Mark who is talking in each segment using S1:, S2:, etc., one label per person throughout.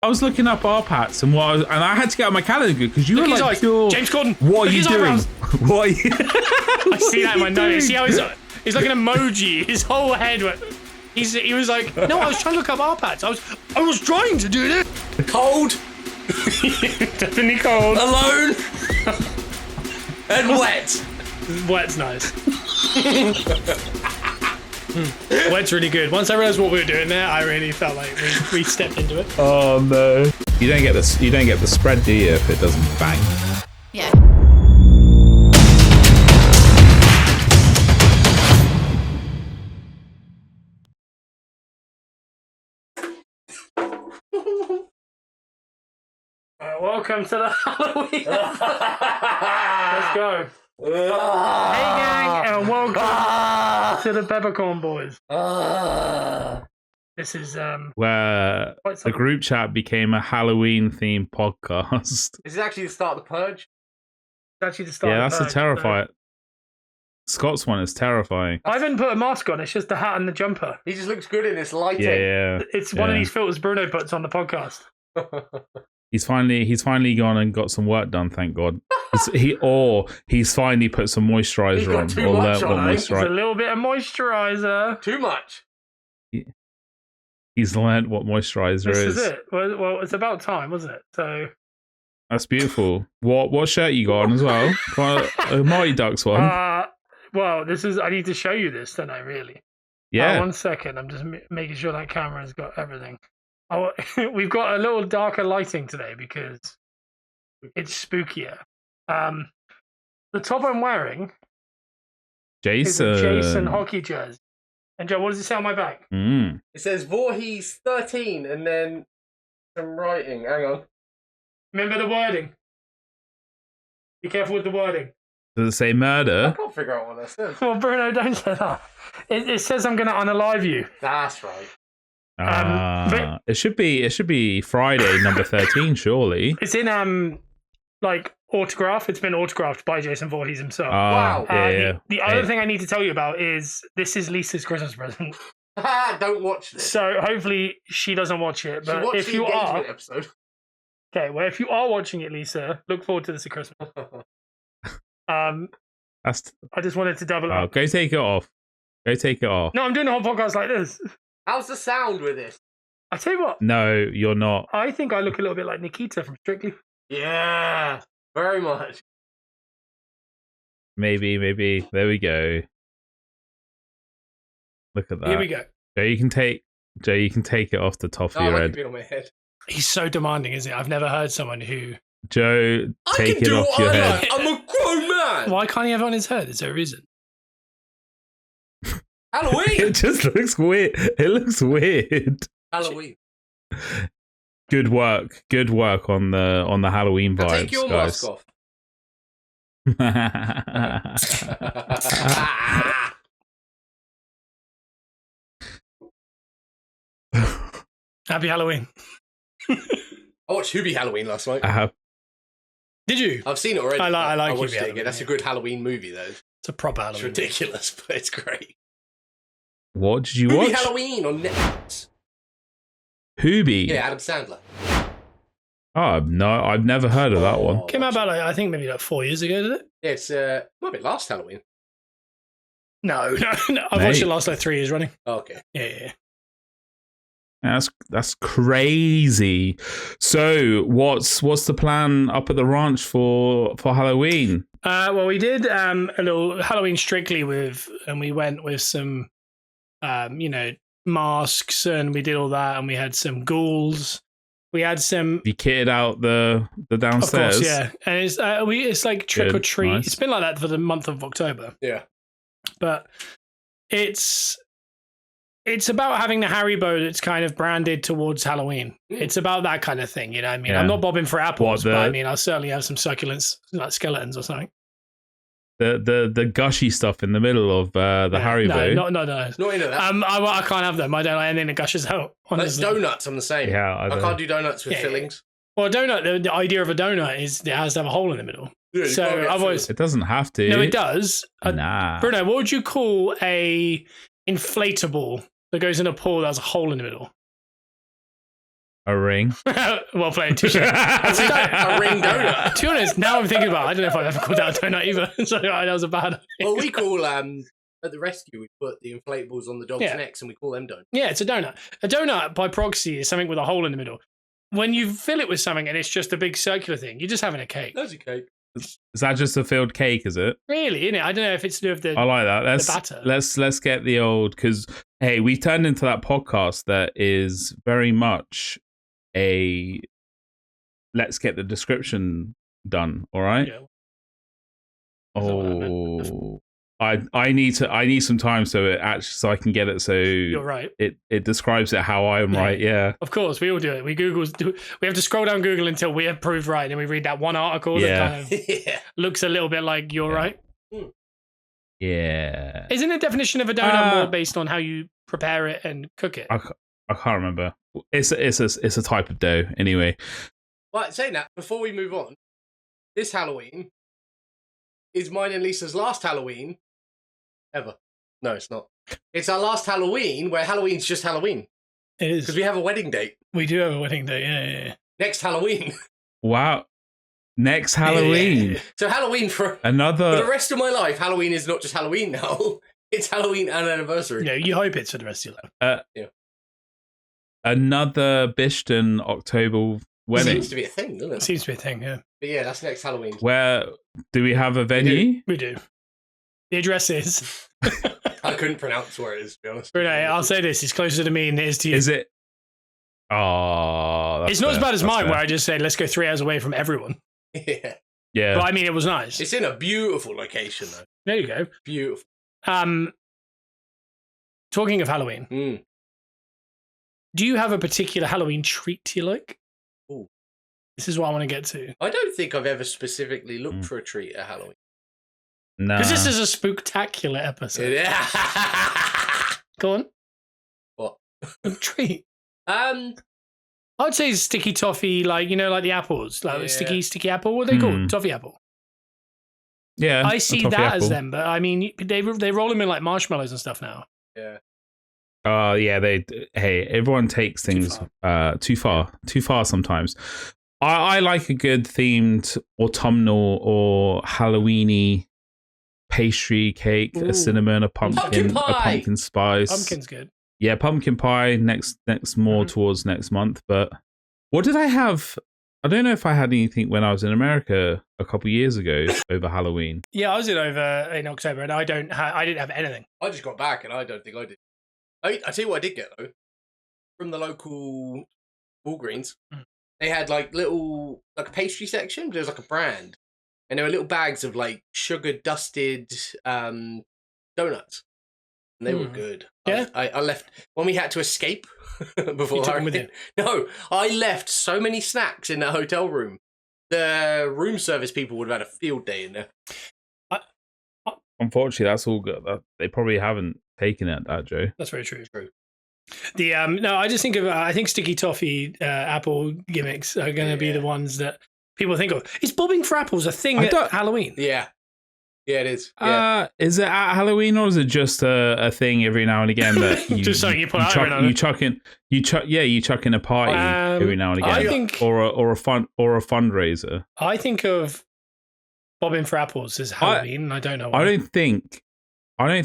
S1: I was looking up our pats and and I had to get out my calendar because you were like,
S2: James Corden.
S1: What are you doing? What are you?
S2: I see that in my notes. See how he's like an emoji. His whole head went. He was like, no, I was trying to look up our pats. I was trying to do this.
S3: Cold.
S2: Definitely cold.
S3: Alone. And wet.
S2: Wet's nice. Wet's really good. Once I realised what we were doing there, I really felt like we stepped into it.
S1: Oh no! You don't get the spread, do you? If it doesn't bang.
S4: Yeah.
S2: Welcome to the Halloween. Let's go. Hey gang, and welcome to the Peppercorn boys. This is
S1: where the group chat became a Halloween themed podcast.
S3: This is actually the start of the purge.
S2: It's actually the start.
S1: Yeah,
S2: of the
S1: that's
S2: purge,
S1: a terrifying. Scott's one is terrifying.
S2: I haven't put a mask on. It's just the hat and the jumper.
S3: He just looks good in this lighting.
S1: Yeah.
S2: It's one of these filters Bruno puts on the podcast.
S1: He's finally gone and got some work done. Thank God. He's finally put some moisturizer on.
S3: Too much on.
S2: It's a little bit of moisturizer.
S3: Too much.
S1: He's learned what moisturizer
S2: This is it. Well, it's about time, wasn't it? So
S1: that's beautiful. What shirt you got on as well? A Mighty Ducks one.
S2: Well, this is. I need to show you this, don't I? Really?
S1: Yeah.
S2: 1 second. I'm just making sure that camera's got everything. We've got a little darker lighting today because it's spookier. The top I'm wearing is a Jason hockey jersey. And Joe, what does it say on my back?
S1: Mm.
S3: It says Voorhees 13 and then some writing. Hang on.
S2: Remember the wording. Be careful with the wording.
S1: Does it say murder?
S3: I can't figure out what that says.
S2: Well, Bruno, don't say that. It says I'm going to unalive you.
S3: That's right.
S2: But
S1: it should be Friday number 13, surely.
S2: it's in like autograph. It's been autographed by Jason Voorhees himself.
S3: Wow.
S2: The other thing I need to tell you about is this is Lisa's Christmas present.
S3: Don't watch this.
S2: So hopefully she doesn't watch it. But if you are,
S3: episode.
S2: okay, well, if you are watching it, Lisa, look forward to this at Christmas. I just wanted to double up.
S1: Go take it off. Go take it off.
S2: No, I'm doing a whole podcast like this.
S3: How's the sound with this?
S2: I tell you what.
S1: No, you're not.
S2: I think I look a little bit like Nikita from Strictly.
S3: Yeah, very much.
S1: Maybe. There we go. Look at that.
S2: Here we go.
S1: Joe, you can take it off the top of your head.
S3: On my head.
S2: He's so demanding, isn't it? I've never heard someone who.
S1: Joe, take it off your head.
S3: I'm a grown man.
S2: Why can't he have it on his head? Is there a reason?
S3: Halloween.
S1: It just looks weird. It looks weird.
S3: Halloween.
S1: Good work on the Halloween vibes,
S3: Take your
S1: guys.
S3: mask off.
S2: Happy Halloween.
S3: I watched Hubie Halloween last night.
S1: I have.
S2: Did you?
S3: I've seen it already.
S2: I like
S3: watched
S2: Hubie
S3: it
S2: Halloween,
S3: again. That's
S2: yeah.
S3: a good Halloween movie, though.
S2: It's a proper Halloween.
S3: It's ridiculous, but it's great.
S1: What did you
S3: Hubie
S1: watch?
S3: Halloween on Netflix.
S1: Hubie.
S3: Yeah, Adam Sandler.
S1: Oh no, I've never heard of that one.
S2: Came out about I think maybe 4 years ago, did it?
S3: Yeah, it's might be last Halloween.
S2: No. I've watched it last 3 years running.
S3: Oh, okay.
S2: Yeah.
S1: That's crazy. So what's the plan up at the ranch for Halloween?
S2: Well, we did a little Halloween Strictly and we went with some, masks, and we did all that, and we had some ghouls. We had some.
S1: You kitted out the downstairs.
S2: Of course, yeah, and it's like trick or treat.
S1: Nice.
S2: It's been like that for the month of October.
S3: Yeah,
S2: but it's about having the Haribo that's kind of branded towards Halloween. It's about that kind of thing, you know what I mean? Yeah. I'm not bobbing for apples, but I mean, I'll certainly have some succulents, like skeletons or something.
S1: The gushy stuff in the middle of the Haribo.
S2: No.
S3: Not into that.
S2: I can't have them. I don't like anything that gushes out.
S3: Honestly. Like donuts, I'm the same.
S1: Yeah,
S3: I can't do donuts with fillings.
S2: Well, a donut, the idea of a donut is it has to have a hole in the middle.
S3: Yeah,
S2: so I've always.
S1: It doesn't have to.
S2: No, it does.
S1: Nah.
S2: Bruno, what would you call a inflatable that goes in a pool that has a hole in the middle?
S1: A ring.
S2: Well played, touche.
S3: A ring donut.
S2: To be honest, now I'm thinking about it, I don't know if I've ever called that a donut either. So that was a bad idea.
S3: Well, we call at the rescue, we put the inflatables on the dog's
S2: Yeah.
S3: necks and we call them donuts.
S2: Yeah, it's a donut. A donut, by proxy, is something with a hole in the middle. When you fill it with something and it's just a big circular thing, you're just having a cake.
S3: Loads of cake.
S1: Is that just a filled cake? Is it?
S2: Really, isn't it? I don't know if it's to do with the.
S1: I like that.
S2: batter.
S1: Let's get the old, because hey, we turned into that podcast that is very much a let's get the description done. All right.
S2: Yeah. That's not what I meant.
S1: Oh, I need some time so I can get it so
S2: You're right.
S1: it describes it how I am
S2: Yeah.
S1: right. Yeah.
S2: Of course, we all do it. We have to scroll down Google until we have proved right, and we read that one article
S1: Yeah.
S2: that kind of
S3: Yeah.
S2: looks a little bit like you're
S1: Yeah.
S2: right.
S1: Yeah.
S2: Isn't the definition of a donut more based on how you prepare it and cook it?
S1: I can't remember. It's a type of dough anyway.
S3: Right, saying that, before we move on, this Halloween is mine and Lisa's last Halloween ever. No, it's not. It's our last Halloween, where Halloween's just Halloween.
S2: It is.
S3: Because we have a wedding date.
S2: We do have a wedding day. Yeah.
S3: Next Halloween.
S1: Wow. Next Halloween.
S3: Yeah. So Halloween for the
S1: Another.
S3: rest of my life, Halloween is not just Halloween now. It's Halloween and anniversary.
S2: Yeah, you hope it's for the rest of your life.
S1: Another Bishton October wedding.
S3: Seems to be a thing, doesn't
S2: It
S3: it?
S2: seems to be a thing, yeah.
S3: But yeah, that's next Halloween.
S1: Where do we have a venue?
S2: We do. The address is.
S3: I couldn't pronounce where it is, to be honest.
S2: Bruno, I'll say this: it's closer to me than it is to you.
S1: Is it? Oh,
S2: It's not as bad as mine, where I just say, let's go 3 hours away from everyone.
S3: Yeah.
S1: Yeah.
S2: But I mean, it was nice.
S3: It's in a beautiful location, though.
S2: There you go.
S3: Beautiful.
S2: Talking of Halloween,
S3: Mm.
S2: do you have a particular Halloween treat you like?
S3: Ooh.
S2: This is what I want to get to.
S3: I don't think I've ever specifically looked
S1: Mm.
S3: for a treat at Halloween.
S1: Nah.
S2: Because this is a spooktacular episode.
S3: Yeah.
S2: Go on.
S3: What?
S2: A treat.
S3: Um,
S2: I'd say sticky toffee, like the apples, like
S3: Yeah.
S2: sticky apple. What are they called? Toffee apple.
S1: Yeah.
S2: I
S1: a
S2: see
S1: toffee
S2: that as
S1: apple.
S2: them, but I mean, they roll them in like marshmallows and stuff now.
S3: yeah.
S1: Yeah, hey, everyone takes things too far sometimes. I like a good themed autumnal or Halloweeny pastry cake,
S2: Ooh.
S1: a cinnamon, a pumpkin
S3: pie.
S1: a pumpkin spice.
S2: Pumpkin's good.
S1: Yeah, pumpkin pie next more towards next month. But what did I have? I don't know if I had anything when I was in America a couple years ago over Halloween.
S2: Yeah, I was over in October, and I didn't have anything.
S3: I just got back and I don't think I did. I tell you what I did get, though. From the local Walgreens, they had like a pastry section. There was like a brand. And there were little bags of like sugar dusted donuts. And they were good.
S2: Yeah?
S3: I left when we had to escape before
S2: You took them with you?
S3: No, I left so many snacks in that hotel room. The room service people would have had a field day in there.
S1: Unfortunately, that's all good. They probably haven't taken it, that Joe.
S2: That's very true.
S3: True.
S2: The no, I just think of I think sticky toffee apple gimmicks are going to be the ones that people think of. Is bobbing for apples a thing at Halloween?
S3: Yeah. Yeah, it is. Yeah.
S1: Is it at Halloween or is it just a thing every now and again that you
S2: Just something you put out every now and
S1: you chuck in a party every now and again,
S2: I think,
S1: or a fundraiser.
S2: I think of bobbing for apples as Halloween. And I don't know why.
S1: I don't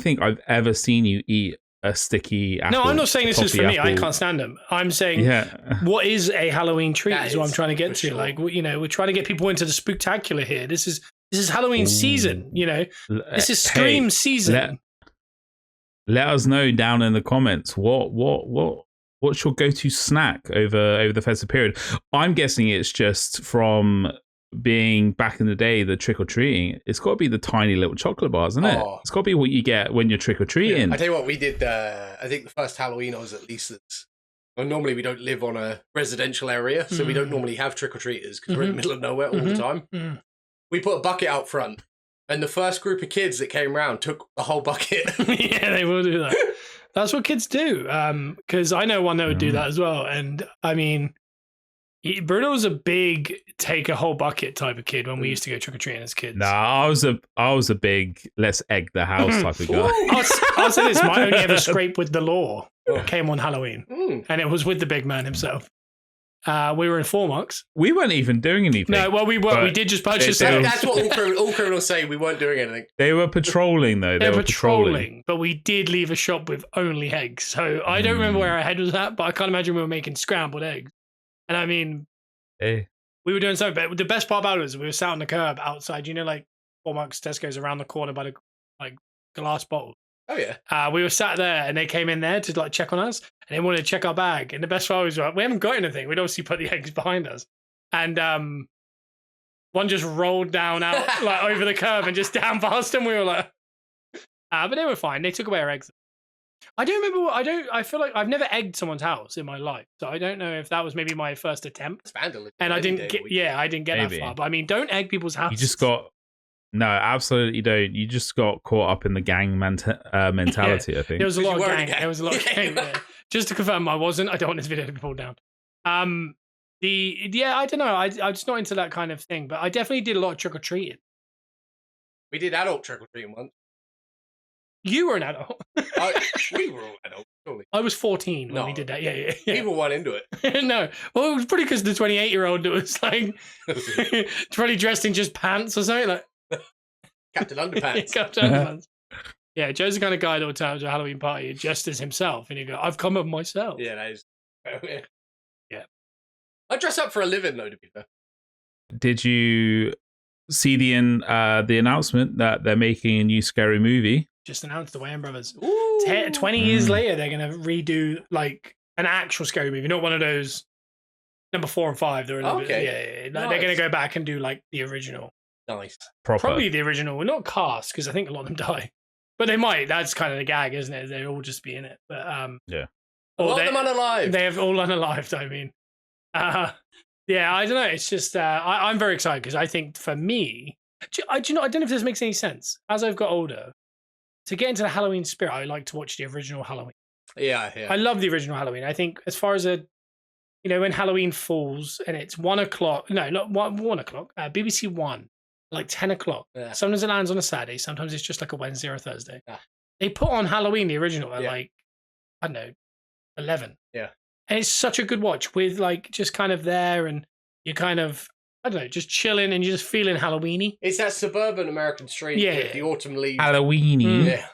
S1: think I've ever seen you eat a sticky apple.
S2: No, I'm not saying this is for me. I can't stand them. I'm saying, what is a Halloween treat?
S3: That
S2: Is what I'm
S3: is,
S2: trying to get
S3: for
S2: to.
S3: sure.
S2: Like, we're trying to get people into the spooktacular here. This is Halloween season. This is Scream season.
S1: Let us know down in the comments what's your go-to snack over the festive period. I'm guessing it's just from being back in the day, the trick-or-treating. It's got to be the tiny little chocolate bars, isn't it?
S3: Oh.
S1: It's got to be what you get when you're trick-or-treating.
S3: I tell you what, we did. I think the first Halloween I was at Lisa's. Well, normally we don't live on a residential area, so we don't normally have trick or treaters because we're in the middle of nowhere all the time. We put a bucket out front, and the first group of kids that came round took the whole bucket.
S2: Yeah, they will do that. That's what kids do. Because I know one that would do that as well. And I mean, Bruno was a big take a whole bucket type of kid when we used to go trick or treating as kids.
S1: Nah, I was a big let's egg the house type of guy.
S2: I'll say this: my only ever scrape with the law came on Halloween, and it was with the big man himself. We were in Formux.
S1: We weren't even doing anything.
S2: No, well, we were. We did just purchase it.
S3: That's what all criminals say. We weren't doing anything.
S1: They were patrolling, though.
S2: They were patrolling, but we did leave a shop with only eggs. So I don't remember where our head was at, but I can't imagine we were making scrambled eggs. And I mean, we were doing something. But the best part about it was we were sat on the curb outside. You know, like Formux, Tesco's around the corner by the glass bottle.
S3: Oh yeah.
S2: We were sat there, and they came in there to check on us, and they wanted to check our bag. And the best part was, we haven't got anything. We'd obviously put the eggs behind us, and one just rolled down out over the curb and just down past them. We were like, but they were fine. They took away our eggs. I don't remember. I feel like I've never egged someone's house in my life, so I don't know if that was maybe my first attempt.
S3: It's vandalism.
S2: And I didn't get. Yeah, I didn't get that far. But I mean, don't egg people's houses.
S1: You just got. No, absolutely don't. You just got caught up in the gang mentality,
S2: yeah.
S1: I think.
S2: There was a lot of gang. There was a lot of gang there. Just to confirm, I wasn't. I don't want this video to be pulled down. I don't know. I'm just not into that kind of thing. But I definitely did a lot of trick-or-treating.
S3: We did adult trick-or-treating once.
S2: You were an adult.
S3: We were all adults, surely.
S2: I was 14 when we did that. Yeah.
S3: People weren't into it.
S2: No. Well, it was pretty because the 28-year-old was like probably dressed in just pants or something like.
S3: Captain Underpants.
S2: Captain Underpants. Yeah, Joe's the kind of guy that would turn up to a Halloween party just as himself, and you go, "I've come up myself."
S3: Yeah, that is.
S2: Yeah.
S3: I dress up for a living, though. To be fair.
S1: Did you see the announcement that they're making a new scary movie?
S2: Just announced the Wayans Brothers.
S3: 20
S2: years later, they're going to redo an actual scary movie, not one of those number 4 and 5. They're nice. They're going to go back and do the original.
S3: Nice.
S1: Proper.
S2: Probably the original. Well, not cast, because I think a lot of them die. But they might. That's kind of the gag, isn't it? They'll all just be in it. But
S1: yeah.
S3: All of them unalived.
S2: They have all unalived, I mean. Yeah, I don't know. It's just, I'm very excited because I think for me, I don't know if this makes any sense. As I've got older, to get into the Halloween spirit, I like to watch the original Halloween.
S3: Yeah.
S2: I love the original Halloween. I think as far as when Halloween falls and it's 1 o'clock, no, not 1 o'clock, BBC One. 10 o'clock. Yeah. Sometimes it lands on a Saturday. Sometimes it's just a Wednesday or a Thursday. Yeah. They put on Halloween, the original, at I don't know, 11.
S3: Yeah.
S2: And it's such a good watch with just kind of there and you're kind of, I don't know, just chilling and you're just feeling Halloween-y.
S3: It's that suburban American street with the autumn leaves.
S1: Halloween-y.
S3: Yeah.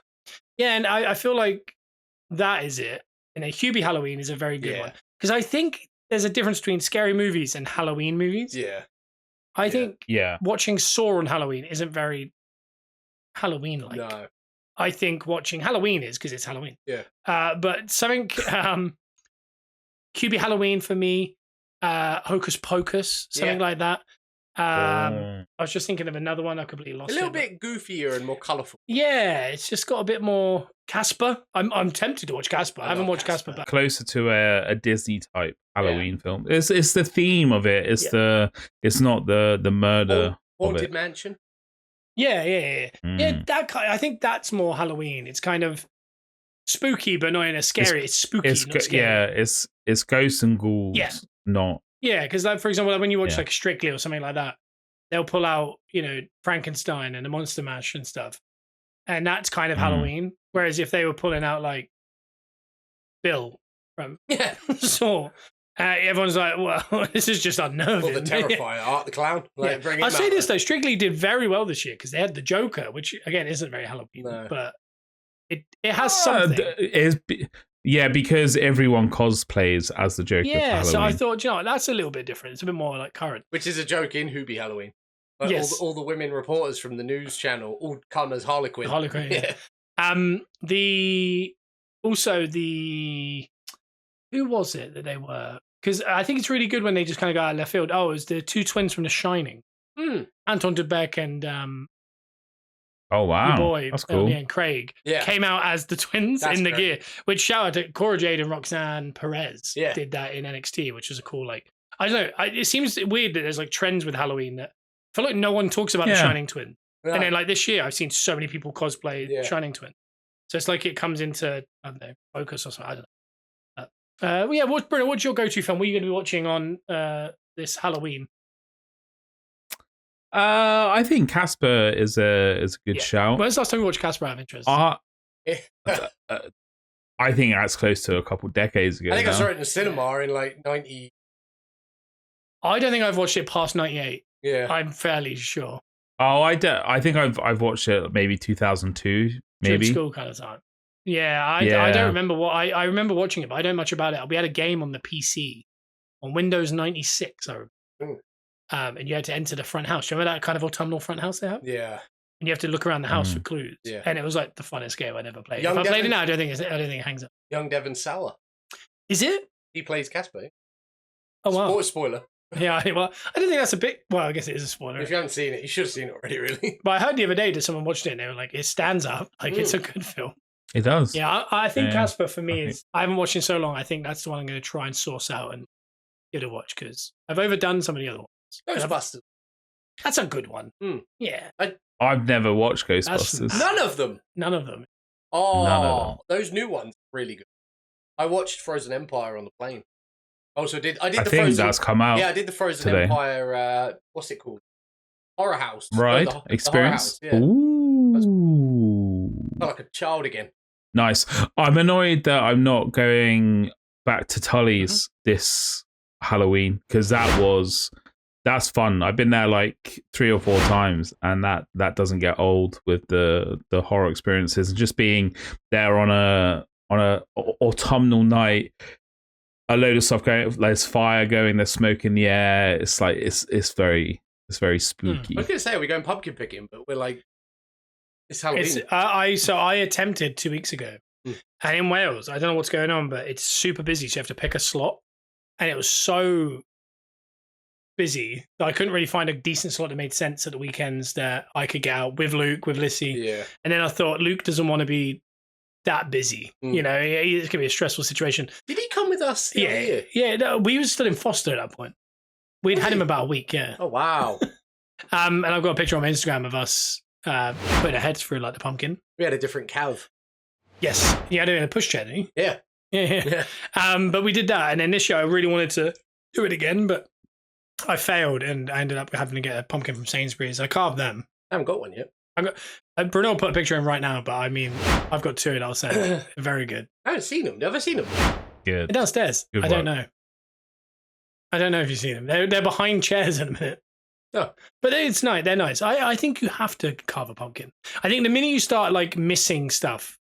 S2: Yeah, and I feel like that is it. And Hubie Halloween is a very good one. Because I think there's a difference between scary movies and Halloween movies.
S3: Yeah.
S2: I think watching Saw on Halloween isn't very Halloween-like.
S3: No.
S2: I think watching Halloween is because it's Halloween.
S3: Yeah.
S2: But something, QB Halloween for me, Hocus Pocus, something like that. I was just thinking of another one. I completely lost it.
S3: A little bit goofier and more colourful.
S2: Yeah, it's just got a bit more Casper. I'm tempted to watch Casper. I haven't watched Casper. But
S1: closer to a Disney type Halloween film. It's the theme of it. It's it's not the murder.
S3: Haunted Mansion.
S2: Yeah. Yeah, I think that's more Halloween. It's kind of spooky, but not in a scary. It's spooky, not scary.
S1: Yeah, it's ghosts and ghouls.
S2: Yeah.
S1: Not.
S2: Yeah, because for example, when you watch Strictly or something like that, they'll pull out Frankenstein and the Monster Mash and stuff, and that's kind of Halloween. Whereas if they were pulling out Bill from Saw, everyone's like, well, this is just unnerving.
S3: Or the Terrifier, Art the Clown.
S2: I'll say this though, Strictly did very well this year because they had the Joker, which again isn't very Halloween, but it has something.
S1: Yeah, because everyone cosplays as the Joker.
S2: Yeah, so I thought, that's a little bit different. It's a bit more current.
S3: Which is a joke in Hubie Halloween. All the women reporters from the news channel all come as Harlequin.
S2: Yeah. Who was it that they were? Because I think it's really good when they just kind of go out of left field. Oh, it was the two twins from The Shining. Anton Dubek and
S1: oh wow,
S2: boy,
S1: that's cool.
S2: And Craig came out as the twins in the gear. Which shout out to Cora Jade and Roxanne Perez did that in NXT, which was a cool I don't know. It seems weird that there's trends with Halloween that I feel like no one talks about the Shining Twin. Yeah. And then this year I've seen so many people cosplay Shining Twin. So it's it comes into focus or something. I don't know. Bruno, what's your go-to film? What are you going to be watching on this Halloween?
S1: I think Casper is a good shout.
S2: When's the last time you watched Casper out of interest?
S1: I think that's close to a couple decades ago.
S3: I think I saw it in the cinema in 90.
S2: I don't think I've watched it past 98.
S3: Yeah.
S2: I'm fairly sure.
S1: Oh, I think I've watched it maybe 2002, maybe.
S2: School kind of time. Yeah, I
S1: Yeah.
S2: don't remember what I remember watching it, but I don't know much about it. We had a game on the PC on Windows 96. I remember. And you had to enter the front house. Do you remember that kind of autumnal front house they have?
S3: Yeah.
S2: And you have to look around the house for clues.
S3: Yeah.
S2: And it was like the funnest game I'd ever played.
S3: Young
S2: if I played it
S3: Devon-
S2: now, I don't think it hangs up.
S3: Young Devon Sawa.
S2: Is it?
S3: He plays Casper.
S2: Oh wow.
S3: Spoiler.
S2: Yeah, well, I don't think that's a bit. Well, I guess it is a spoiler.
S3: If you haven't seen it, you should have seen it already, really.
S2: But I heard the other day that someone watched it and they were like, it stands up. Like, it's a good film.
S1: It does.
S2: Yeah, I think
S1: Yeah,
S2: Casper for me is. I haven't watched it in so long. I think that's the one I'm going to try and source out and give it a watch because I've overdone some of the other ones.
S3: Ghostbusters.
S2: That's a good one. Yeah.
S1: I've never watched Ghostbusters.
S3: None of them.
S2: None of them.
S3: Oh,
S1: None of them.
S3: those new ones are really good. I watched Frozen Empire on the plane. Also, I did
S1: I
S3: the
S1: think
S3: Frozen.
S1: that's come out.
S3: Yeah, I did the Frozen
S1: today.
S3: Empire. What's it called? Horror House.
S1: Right?
S3: No, the
S1: Experience?
S3: Horror House, yeah.
S1: Ooh.
S3: Felt like a child again.
S1: Nice. I'm annoyed that I'm not going back to Tullys this Halloween because that's fun. I've been there like 3 or 4 times, and that doesn't get old with the horror experiences and just being there on a autumnal night. A load of stuff going. There's fire going. There's smoke in the air. It's like it's very spooky.
S3: I was going to say we're going pumpkin picking, but we're like it's Halloween.
S2: I attempted 2 weeks ago, and in Wales, I don't know what's going on, but it's super busy. So you have to pick a slot, and it was so busy that I couldn't really find a decent slot that made sense at the weekends that I could get out with Luke, with Lissy.
S3: Yeah.
S2: And then I thought Luke doesn't want to be that busy. You know, it's going to be a stressful situation.
S3: Did he come with us? The other year?
S2: Yeah. No, we were still in Foster at that point. We'd had him about a week. Yeah.
S3: Oh wow.
S2: And I've got a picture on my Instagram of us putting our heads through like the pumpkin.
S3: We had a different cav.
S2: Yes. You had it in a pushchair, didn't you?
S3: Yeah.
S2: Yeah. But we did that, and then this year I really wanted to do it again, but I failed, and I ended up having to get a pumpkin from Sainsbury's. I carved them.
S3: I haven't got one yet.
S2: Bruno will put a picture in right now, but I mean, I've got 2 that I'll send. Very good.
S3: I haven't seen them. Never seen them.
S1: Good.
S2: They're downstairs.
S1: Good
S2: I don't
S1: work.
S2: know. I don't know if you've seen them. They're behind chairs in a minute.
S3: Oh.
S2: But it's nice. They're nice. I think you have to carve a pumpkin. I think the minute you start like missing stuff,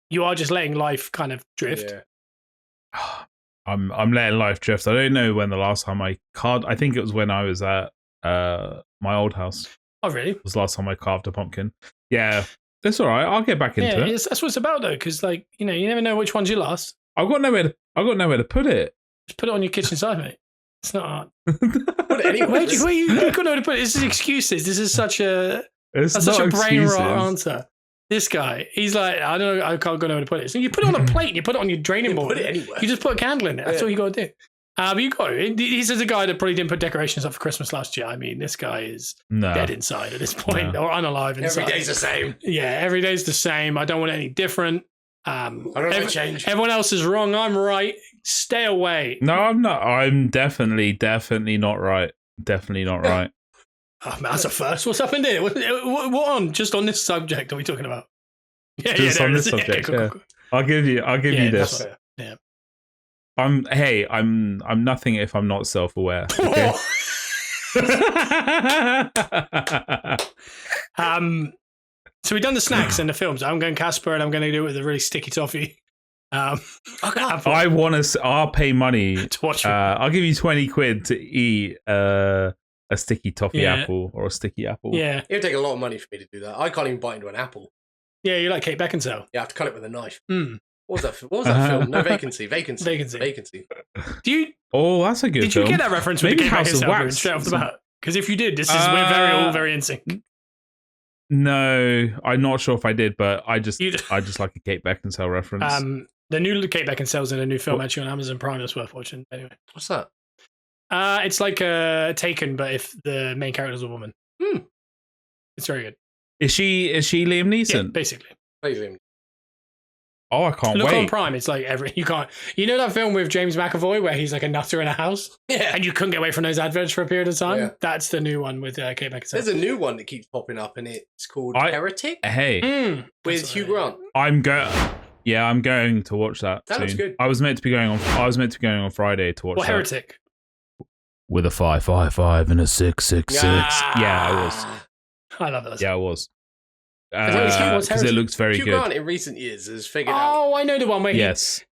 S2: you are just letting life kind of drift.
S3: Yeah.
S1: I'm letting life drift. I don't know when the last time I carved. I think it was when I was at my old house.
S2: Oh, really?
S1: It was the last time I carved a pumpkin. Yeah, that's all right. I'll get back into it.
S2: That's what it's about, though, because like you never know which one's your last.
S1: I've got nowhere to put it.
S2: Just put it on your kitchen side, mate. It's not hard.
S3: Put it anywhere.
S2: You got nowhere to put it. This is excuses. This is such a brain rot answer. This guy, he's like, I don't know, I can't go nowhere to put it. So you put it on a plate, you put it on your draining board.
S3: Put it anywhere.
S2: You just put a candle in it. That's all you got to do. But you got it. He's a guy that probably didn't put decorations up for Christmas last year. I mean, this guy is dead inside at this point, or unalive inside.
S3: Every day's the same.
S2: Yeah, every day's the same. I don't want it any different.
S3: I don't want to change.
S2: Everyone else is wrong. I'm right. Stay away.
S1: No, I'm not. I'm definitely not right. Definitely not right.
S2: Oh, man, that's a first. What's happened here? What on? Just on this subject are we talking about?
S1: Just on this subject.
S2: Cool.
S1: I'll give you this.
S2: Yeah.
S1: I'm nothing if I'm not self-aware. Okay?
S2: So we've done the snacks and the films. I'm going Casper, and I'm going to do it with a really sticky toffee.
S1: I'll pay money
S2: to watch it.
S1: I'll give you 20 quid to eat a sticky toffee apple or a sticky apple.
S2: Yeah.
S3: It would take a lot of money for me to do that. I can't even bite into an apple.
S2: Yeah, you like Kate Beckinsale.
S3: Yeah, I have to cut it with a knife.
S2: Mm.
S3: What was that film? No, Vacancy.
S2: Do you?
S1: Oh, that's a good film.
S2: Did you get that reference with
S1: Maybe
S2: the Kate
S1: House of
S2: Beckinsale
S1: Wax.
S2: straight off the bat? Because if you did, we're all very in sync.
S1: No, I'm not sure if I did, but I just like a Kate Beckinsale reference.
S2: The new Kate Beckinsale's in a new film actually on Amazon Prime that's worth watching. Anyway,
S3: what's that?
S2: It's like Taken, but if the main character's a woman. It's very good.
S1: Is she Liam Neeson?
S2: Yeah, basically.
S1: Oh, I can't
S2: Look
S1: wait.
S2: on Prime. It's like you know that film with James McAvoy where he's like a nutter in a house?
S3: Yeah.
S2: And you couldn't get away from those adverts for a period of time?
S3: Yeah.
S2: That's the new one with Kate Beckinsale.
S3: There's a new one that keeps popping up, and it's called Heretic
S1: Hey.
S3: with Hugh Grant.
S1: I'm going to watch that.
S3: That
S1: soon.
S3: looks good.
S1: I was meant to be going on Friday to watch
S2: Heretic?
S1: with a 555 and a 666. Yeah, I was.
S2: I love that.
S1: Yeah, I was.
S2: Because
S1: Because it looks very
S3: Hugh
S1: good.
S3: Grant in recent years has figured out.
S2: I know the one where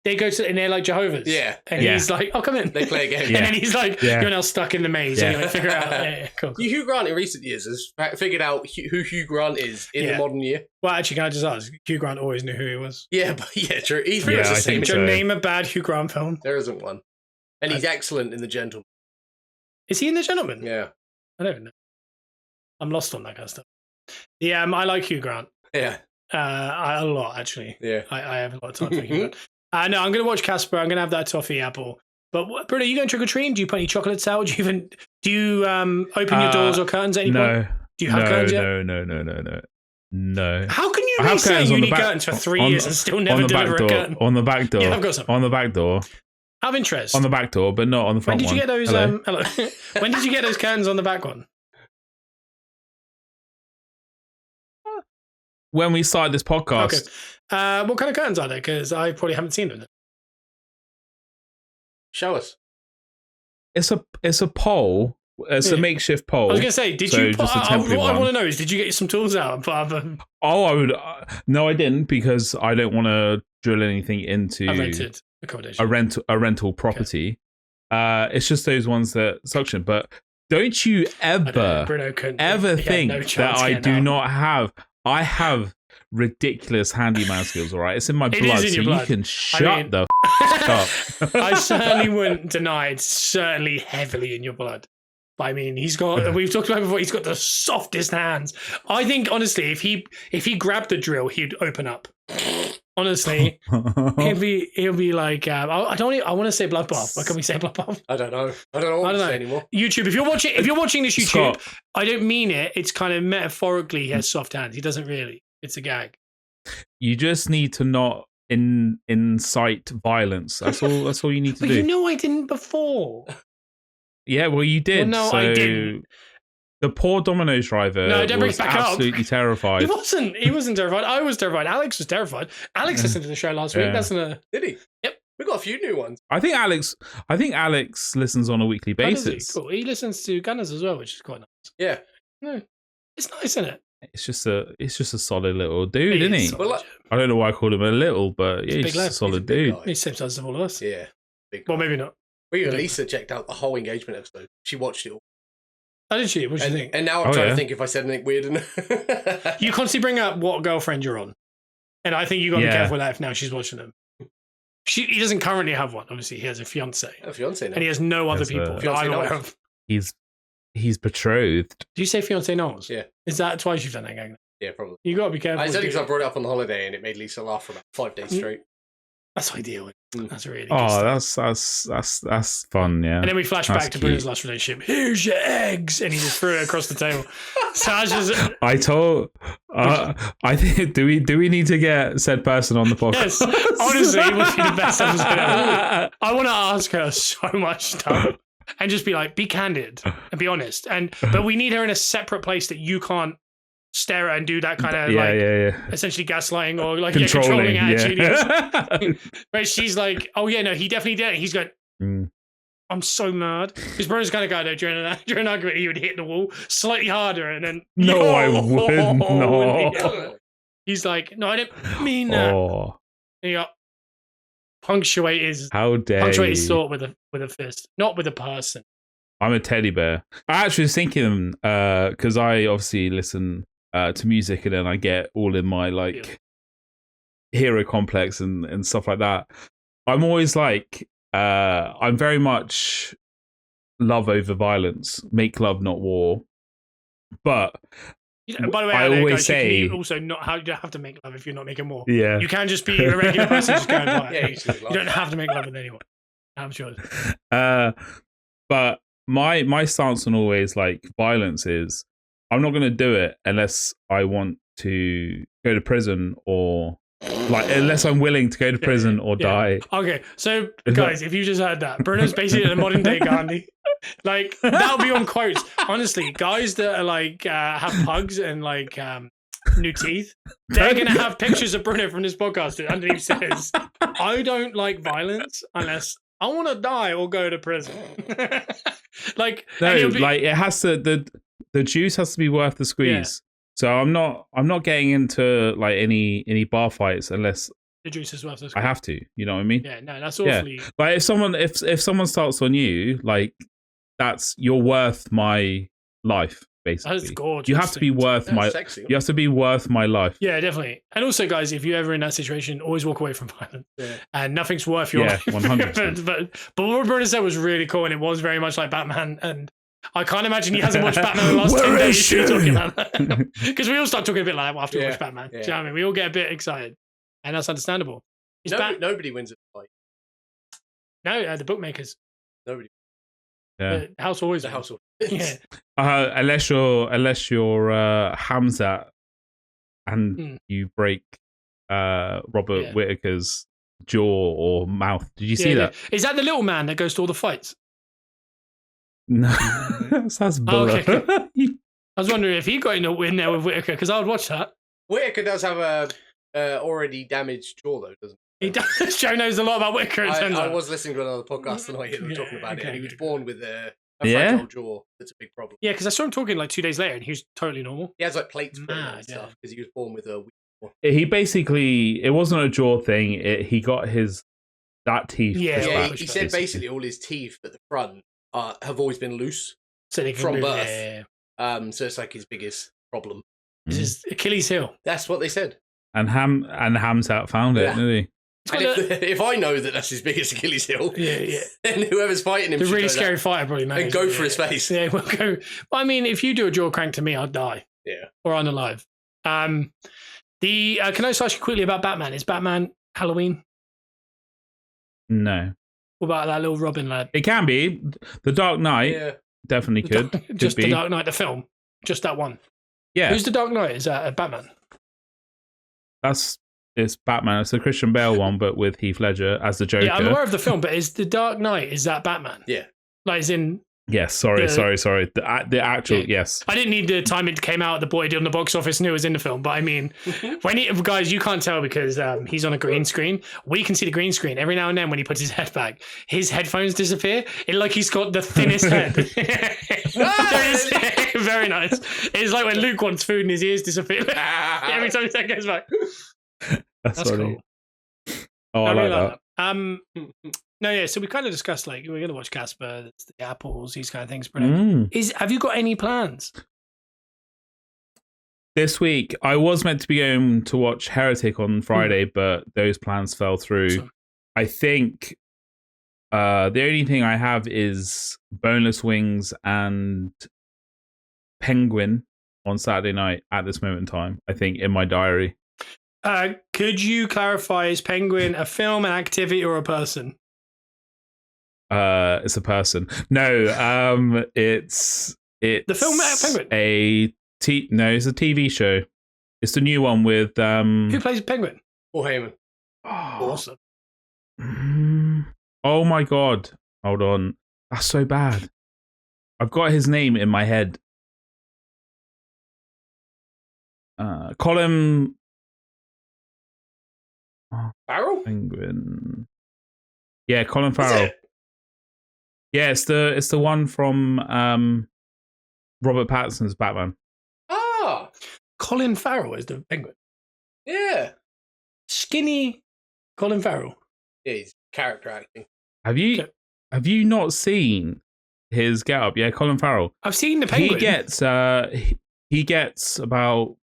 S2: they go to and they're like Jehovah's.
S3: Yeah.
S2: And he's like, oh, come in.
S3: They play a game.
S2: And then he's like, you're now stuck in the maze.
S1: Yeah.
S2: And you figure it out. Yeah, cool.
S3: Hugh Grant in recent years has figured out who Hugh Grant is in the modern year.
S2: Well, actually, can I just ask? Hugh Grant always knew who he was.
S3: Yeah, but true. He's pretty much the same.
S2: Can you name a bad Hugh Grant film?
S3: There isn't one. And he's excellent in The Gentleman.
S2: Is he in The Gentleman?
S3: Yeah.
S2: I don't know. I'm lost on that kind of stuff. Yeah, I like Hugh Grant.
S3: Yeah.
S2: A lot, actually.
S3: Yeah.
S2: I have a lot of time for Hugh Grant. No, I'm going to watch Casper. I'm going to have that toffee apple. But Bruno, you going trick-or-treating? Do you put any chocolates out? Do you open your doors or curtains at any point? Do you have curtains yet?
S1: No.
S2: How can you really say you need curtains for 3 years and still never deliver a curtain?
S1: On the back door.
S2: Yeah, I've got some.
S1: On the back door.
S2: Have interest.
S1: On the back door, but not on the front one.
S2: When did you get those?
S1: Hello.
S2: When did you get those curtains on the back one?
S1: When we started this podcast.
S2: Okay. What kind of curtains are they? Because I probably haven't seen them.
S3: Show us.
S1: It's a pole. It's a makeshift pole.
S2: I was going to say, did you? What I want to know is, did you get some tools out and put up a?
S1: Oh, I would. No, I didn't, because I don't want to drill anything into
S2: a rented accommodation,
S1: a rental property. Okay. It's just those ones that suction. But don't you ever think that I do not have? I have ridiculous handyman skills. All right, it's in my blood, so you can shut the up.
S2: I certainly wouldn't deny it's certainly heavily in your blood. But I mean, we've talked about it before, he's got the softest hands. I think, honestly, if he grabbed the drill, he'd open up. Honestly, he'll be like, I want to say bloodbath, but can we say bloodbath?
S3: I don't know what to say anymore.
S2: YouTube, if you're watching this YouTube, Scott, I don't mean it. It's kind of metaphorically he has soft hands. He doesn't really. It's a gag.
S1: You just need to not incite violence. That's all you need to do.
S2: But you know I didn't before.
S1: Yeah, well, you did.
S2: Well, no,
S1: so
S2: I didn't.
S1: The poor Domino's driver was absolutely terrified.
S2: He wasn't terrified. I was terrified. Alex was terrified. Alex listened to the show last week.
S3: Did he?
S2: Yep.
S3: We got a few new ones.
S1: I think Alex listens on a weekly basis.
S2: Cool. He listens to Gunners as well, which is quite nice.
S3: Yeah.
S2: No, it's nice, isn't it?
S1: It's just a solid little dude, isn't he?
S3: Well,
S1: I don't know why I called him a little, but yeah, he's just a solid dude.
S2: He's the same size as all of us.
S3: Yeah.
S2: Well, maybe not.
S3: Lisa checked out the whole engagement episode. She watched it all.
S2: How did she? What did you think?
S3: And now I'm trying to think if I said anything weird.
S2: You constantly bring up what girlfriend you're on. And I think you got to be careful with that if now she's watching them. He doesn't currently have one. Obviously, he has a fiancé.
S3: Now.
S2: And he has no other people that I'm aware of.
S1: He's betrothed.
S2: Do you say fiancé Knowles?
S3: Yeah.
S2: Is that twice you've done that, gang?
S3: Yeah, probably.
S2: You got to be careful.
S3: It's only because I brought it up on the holiday and it made Lisa laugh for about 5 days straight.
S2: That's ideal. That's really good
S1: that's fun, yeah.
S2: And then we flash back to Bruno's last relationship. Here's your eggs, and he just threw it across the table.
S1: I think do we need to get said person on the podcast?
S2: Yes, honestly, it would be the best episode ever. I want to ask her so much stuff and just be like, be candid and be honest. But we need her in a separate place that you can't stare at and do that kind of essentially gaslighting or like controlling attitude. Yeah. But she's like, oh yeah, no, he definitely did it. He's going, I'm so mad. Because Bruno's kind of guy though, during an argument, he would hit the wall slightly harder and then
S1: I wouldn't. No.
S2: He's like, no, I didn't mean that. And he got punctuate his thought with a fist, not with a person.
S1: I'm a teddy bear. I actually was thinking, because I obviously listen to music and then I get all in my hero complex and stuff like that. I'm always like, I'm very much love over violence, make love, not war. But
S2: by the way,
S1: I always say,
S2: you also not how you don't have to make love if you're not making war.
S1: Yeah,
S2: you can just be a regular person just going by. You don't have to make love with anyone. I'm sure.
S1: But my stance on always violence is, I'm not going to do it unless I want to go to prison or unless I'm willing to go to prison or die.
S2: Okay, so guys, if you just heard that, Bruno's basically a modern day Gandhi. That'll be on quotes. Honestly, guys that are have pugs and new teeth, they're gonna have pictures of Bruno from this podcast that underneath says, "I don't like violence unless I want to die or go to prison." Like,
S1: No,
S2: and
S1: like it has to the juice has to be worth the squeeze. So I'm not getting into like any bar fights unless
S2: the juice is worth the squeeze.
S1: I have to. You know what I mean?
S2: Yeah, no, that's awfully.
S1: Yeah. But if someone starts on you, like you're worth my life. Basically,
S2: That's gorgeous.
S1: You have to be worth
S3: sexy.
S1: You have to be worth my life.
S2: Yeah, definitely. And also, guys, if you're ever in that situation, always walk away from violence.
S3: Yeah.
S2: And nothing's worth your life.
S1: 100%.
S2: but what Bruno said was really cool, and it was very much like Batman. And I can't imagine he hasn't watched Batman in the last 10 days. Talking about that. Because we all start talking a bit like that after we watch Batman.
S3: Yeah.
S2: Do you know what I mean? We all get a bit excited, and that's understandable.
S3: Nobody wins at the fight.
S2: No, the bookmakers.
S3: Nobody.
S1: Yeah.
S2: The house always.
S3: The
S2: wins.
S3: household.
S2: Yeah.
S1: Unless you're Hamzat and you break Robert Whittaker's jaw or mouth. Did you see that?
S2: Is that the little man that goes to all the fights?
S1: No, that's Buller.
S2: Okay. I was wondering if he got in there with Whittaker, because I would watch that.
S3: Whittaker does have a already damaged jaw, though, doesn't he?
S2: He does. Joe knows a lot about Whittaker.
S3: I was listening to another podcast tonight and we were talking about it, and he was born with a fragile jaw. That's a big problem.
S2: Yeah, because I saw him talking like 2 days later, and he was totally normal.
S3: He has like plates put in and stuff because he was born with a weak jaw.
S1: He basically, it wasn't a jaw thing. He got that teeth.
S3: Yeah, he said basically all his teeth at the front have always been loose from birth.
S2: Yeah.
S3: So it's like his biggest problem.
S2: This is Achilles' heel.
S3: That's what they said.
S1: And Hamzat found it, didn't he?
S3: And if I know that that's his biggest Achilles heel, then whoever's fighting him,
S2: the really scary fighter probably knows.
S3: And go for his face.
S2: Yeah, we'll go. Well, I mean, if you do a jaw crank to me, I'd die.
S3: Yeah,
S2: or unalive. Can I just ask you quickly about Batman? Is Batman Halloween?
S1: No.
S2: What about that little Robin lad?
S1: It can be. The Dark Knight definitely could.
S2: Just the Dark Knight, the film. Just that one.
S1: Yeah.
S2: Who's the Dark Knight? Is that Batman?
S1: It's Batman. It's the Christian Bale one, but with Heath Ledger as the Joker.
S2: Yeah, I'm aware of the film, but is the Dark Knight, is that Batman?
S3: Yeah.
S2: Like, as in...
S1: Yes, sorry. The actual, yes.
S2: I didn't need the time it came out, the boy did on the box office, knew it was in the film, but I mean, guys, you can't tell because he's on a green screen. We can see the green screen. Every now and then when he puts his head back, his headphones disappear. It's like he's got the thinnest head. Very nice. It's like when Luke wants food and his ears disappear. Every time his head goes back.
S1: That's funny.
S2: Cool.
S1: Oh, I like that.
S2: No, yeah. So we kind of discussed like we're gonna watch Casper, the apples, these kind of things. Have you got any plans
S1: this week? I was meant to be going to watch Heretic on Friday, but those plans fell through. Awesome. I think the only thing I have is Boneless Wings and Penguin on Saturday night at this moment in time. I think in my diary.
S2: Could you clarify, is Penguin a film, an activity, or a person?
S1: It's a person. No, it's
S2: the film Penguin.
S1: It's a TV show. It's the new one with
S2: who plays Penguin?
S3: Paul Heyman.
S2: Oh, awesome.
S1: Oh my god! Hold on, that's so bad. I've got his name in my head. Colin
S3: Farrell?
S1: Penguin. Yeah, Colin Farrell. Yeah, it's the one from Robert Pattinson's Batman.
S3: Ah,
S2: Colin Farrell is the Penguin.
S3: Yeah,
S2: skinny Colin Farrell.
S3: Yeah, he's character acting.
S1: Have you not seen his get up? Yeah, Colin Farrell.
S2: I've seen the Penguin.
S1: He gets about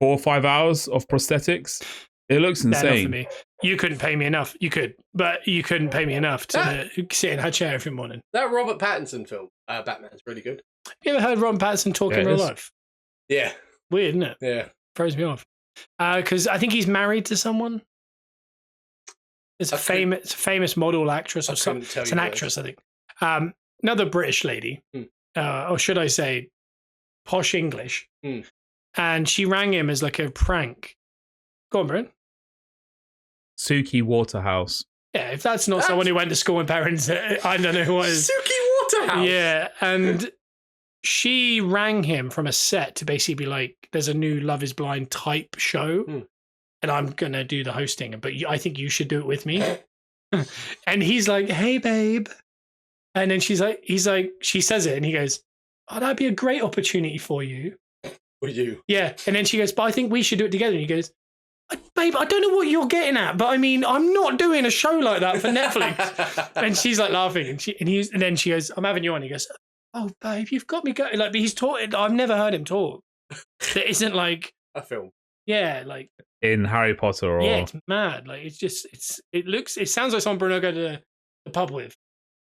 S1: 4 or 5 hours of prosthetics. It looks insane.
S2: For me. You couldn't pay me enough. You could, but you couldn't pay me enough to sit in her chair every morning.
S3: That Robert Pattinson film, Batman's really good.
S2: Have you ever heard Robert Pattinson talk in real life?
S3: Yeah.
S2: Weird, isn't it?
S3: Yeah.
S2: Throws me off. Because I think he's married to someone. It's a famous model actress or something. It's an actress, I think. Another British lady, or should I say, posh English. And she rang him as like a prank. Go on, Brent.
S1: Suki Waterhouse.
S2: Yeah, if that's not someone who went to school with parents, I don't know who it is.
S3: Suki Waterhouse.
S2: Yeah, and she rang him from a set to basically be like, "There's a new Love Is Blind type show, and I'm gonna do the hosting, but I think you should do it with me." And he's like, "Hey, babe, And then she says it, and he goes, "Oh, that'd be a great opportunity for you."
S3: For you.
S2: Yeah. And then she goes, "But I think we should do it together." And he goes, "Babe, I don't know what you're getting at, but I mean, I'm not doing a show like that for Netflix." And she's like laughing, and then she goes, "I'm having you on." He goes, "Oh, babe, you've got me going." Like, but he's talking. I've never heard him talk. That isn't like
S3: a film.
S2: Yeah, like
S1: in Harry Potter, or
S2: yeah, it's mad. Like it sounds like someone Bruno go to the pub with,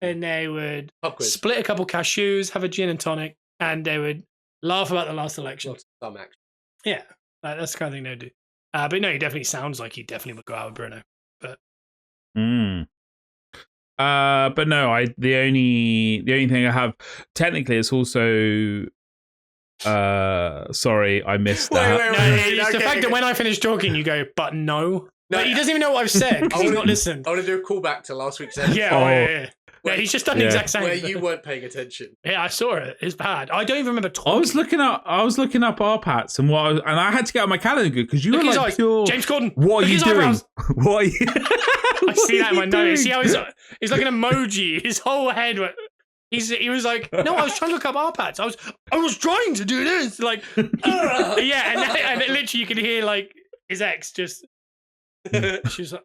S2: and they would split a couple cashews, have a gin and tonic, and they would laugh about the last election.
S3: Some action.
S2: Yeah, that's the kind of thing they do. But no, he definitely sounds like he definitely would go out with Bruno. But
S1: but no, the only thing I have technically it's also sorry, I missed that.
S2: It's the fact that when I finish talking, you go, "But no." No, he doesn't even know what I've said because he's not listened.
S3: I want to do a callback to last week's episode.
S2: Yeah, yeah, he's just done the exact same.
S3: Where you weren't paying attention.
S2: Yeah, I saw it. It's bad. I don't even remember talking.
S1: I was looking up our pats and I had to get out my calendar because you were like pure.
S2: James Corden.
S1: What are you doing? What are you?
S2: I see that in my notes. See how he's like an emoji. His whole head went. He was like, "No, I was trying to look up our pats. I was trying to do this." Like, yeah, and literally you can hear like his ex just. She was like,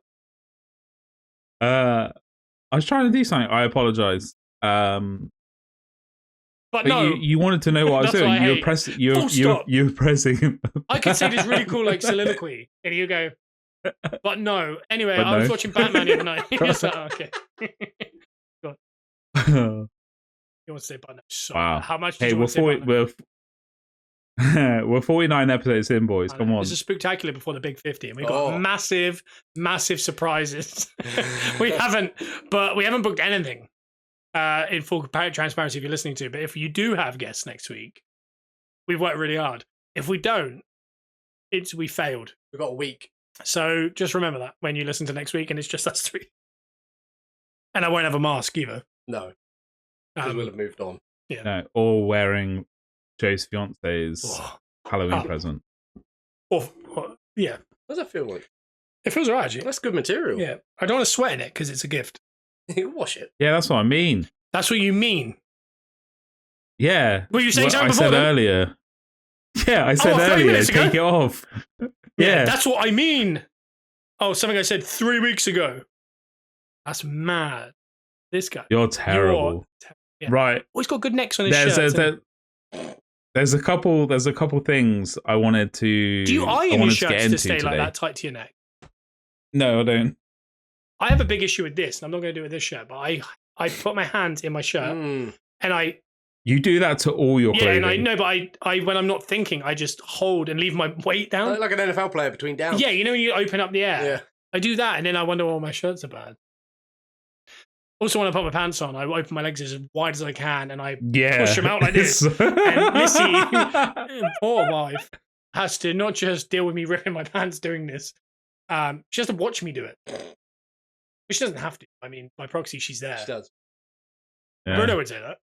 S1: I was trying to do something. I apologize.
S2: But no,
S1: you wanted to know what I was doing. You were pressing. You were pressing.
S2: I could say this really cool like soliloquy, and you go, "But no." Anyway, I was watching Batman the other night. Like, oh, okay. You want to say but no? So, wow. How much? Hey,
S1: we're 49 episodes in, boys. Come on.
S2: This is spectacular before the big 50, and we've got massive surprises. we haven't booked anything in full transparency if you're listening to. But if you do have guests next week, we've worked really hard. If we don't, we failed.
S3: We've got a week.
S2: So just remember that when you listen to next week, and it's just us three. And I won't have a mask either.
S3: No. Because we'll have moved on.
S2: Yeah.
S1: No, or wearing Joe's fiance's Halloween present.
S2: Yeah.
S3: What does that feel like?
S2: It feels alright, actually.
S3: That's good material.
S2: Yeah. I don't want to sweat in it because it's a gift.
S3: You can wash it.
S1: Yeah, that's what I mean.
S2: That's what you mean?
S1: Yeah.
S2: Were you saying something
S1: I
S2: before
S1: said earlier. Yeah, I said earlier, take it off. Yeah.
S2: That's what I mean. Oh, something I said 3 weeks ago. That's mad. This guy.
S1: You're terrible.
S2: Yeah.
S1: Right.
S2: Oh, he's got good necks on his shirt.
S1: There's a couple things I wanted to.
S2: Do you iron your shirts to stay like that tight to your neck?
S1: No, I don't.
S2: I have a big issue with this, and I'm not going to do it with this shirt. But I put my hand in my shirt, and I.
S1: You do that to all your clothing.
S2: Yeah, and I know, but I when I'm not thinking, I just hold and leave my weight down.
S3: Like an NFL player between downs.
S2: Yeah, you know when you open up the air.
S3: Yeah.
S2: I do that, and then I wonder why my shirts are bad. Also, when I put my pants on, I open my legs as wide as I can, and I push them out like this. And Missy, poor wife, has to not just deal with me ripping my pants doing this. She has to watch me do it. But she doesn't have to. I mean, by proxy, she's there.
S3: She does.
S2: Yeah. Bruno would say that.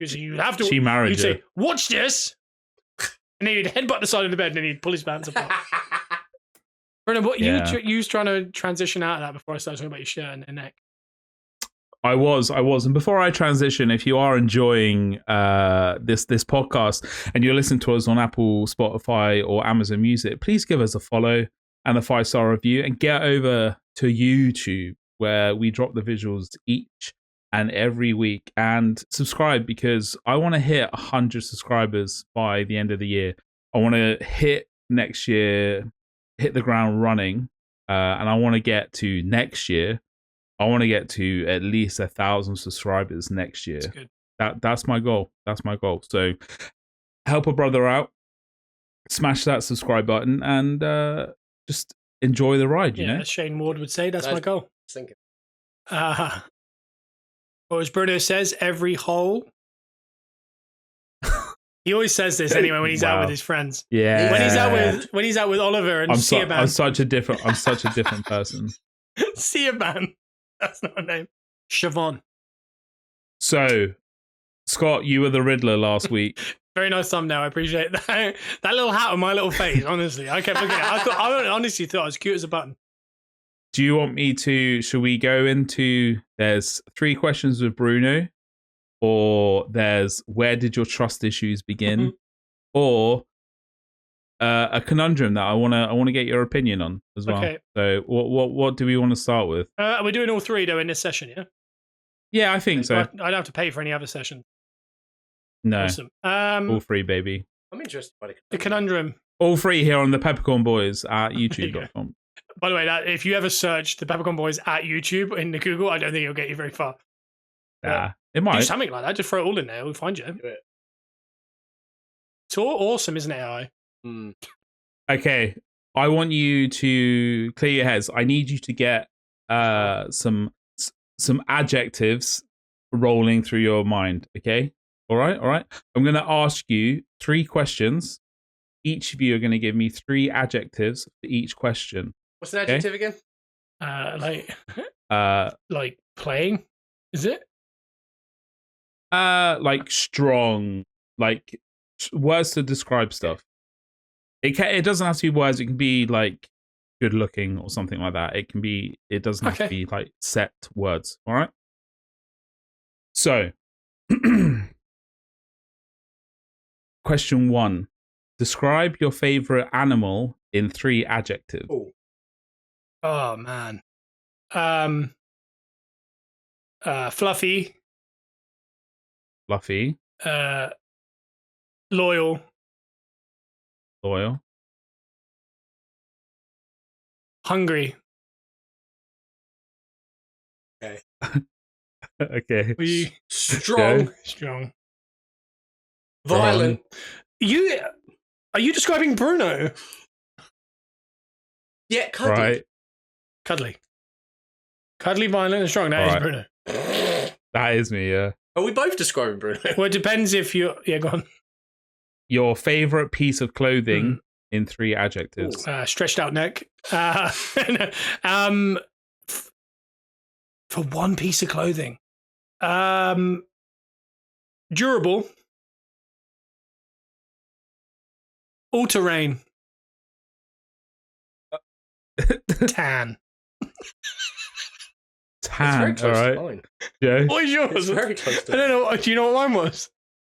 S2: Because you have to.
S1: She married
S2: you'd say, "Watch this," and then he'd headbutt the side of the bed, and then he'd pull his pants apart. Bruno, what you was trying to transition out of that before I started talking about your shirt and neck.
S1: I was. And before I transition, if you are enjoying this podcast and you're listening to us on Apple, Spotify, or Amazon Music, please give us a follow and a 5-star review, and get over to YouTube where we drop the visuals each and every week, and subscribe, because I want to hit 100 subscribers by the end of the year. I want to hit next year, hit the ground running, and I want to get to next year. I want to get to at least 1,000 subscribers next year. That's my goal. That's my goal. So help a brother out, smash that subscribe button, and just enjoy the ride. You know,
S2: as Shane Ward would say, that's my goal.
S3: Thinking.
S2: Or as Bruno says, every hole. He always says this anyway when he's out with his friends.
S1: Yeah.
S2: When he's out with Oliver and Siaban.
S1: I'm such a different person.
S2: Siaban. That's not a name. Siobhan.
S1: So, Scott, you were the Riddler last week.
S2: Very nice thumbnail. I appreciate that. That little hat on my little face, honestly. I kept looking at it. I honestly thought it was cute as a button.
S1: Do you want me to, should we go into, there's 3 questions with Bruno, or there's where did your trust issues begin, or a conundrum that I wanna get your opinion on as well.
S2: Okay.
S1: So what do we want to start with?
S2: We're doing all three though in this session, yeah.
S1: Yeah, I think so.
S2: I don't have to pay for any other session.
S1: No,
S2: Awesome.
S1: all three, baby.
S3: I'm interested by
S2: The conundrum.
S1: All three here on the Peppercorn Boys at YouTube.com.
S2: By the way, if you ever search the Peppercorn Boys at YouTube in the Google, I don't think it'll get you very far.
S1: Yeah, it
S2: Do
S1: might.
S2: something like that. Just throw it all in there. We'll find you. It's all awesome, isn't it, AI?
S1: Okay, I want you to clear your heads. I need you to get some adjectives rolling through your mind. Okay, all right. I'm going to ask you 3 questions. Each of you are going to give me 3 adjectives for each question.
S3: What's an adjective again?
S2: Like playing, is it?
S1: Like strong, like words to describe stuff. It doesn't have to be words. It can be like good looking or something like that. It doesn't have to be like set words. All right. So, question 1: describe your favorite animal in 3 adjectives.
S2: Oh man. Fluffy.
S1: Fluffy.
S2: Loyal. Hungry.
S3: Okay.
S1: Okay.
S3: Strong.
S2: Strong.
S3: Violent.
S2: Are you describing Bruno?
S3: Yeah, cuddly.
S1: Right.
S2: Cuddly, violent, and strong. That is Bruno.
S1: That is me, yeah.
S3: Are we both describing Bruno?
S2: Well, it depends if you're... Yeah, go on.
S1: Your favorite piece of clothing in 3 adjectives.
S2: Stretched out neck. For one piece of clothing. Durable. All-terrain. Tan.
S1: Tan,
S3: It's very close
S1: all
S3: to
S1: right.
S3: mine.
S1: Joe?
S2: What is yours?
S3: It's very close to
S2: I don't know. Do you know what mine was?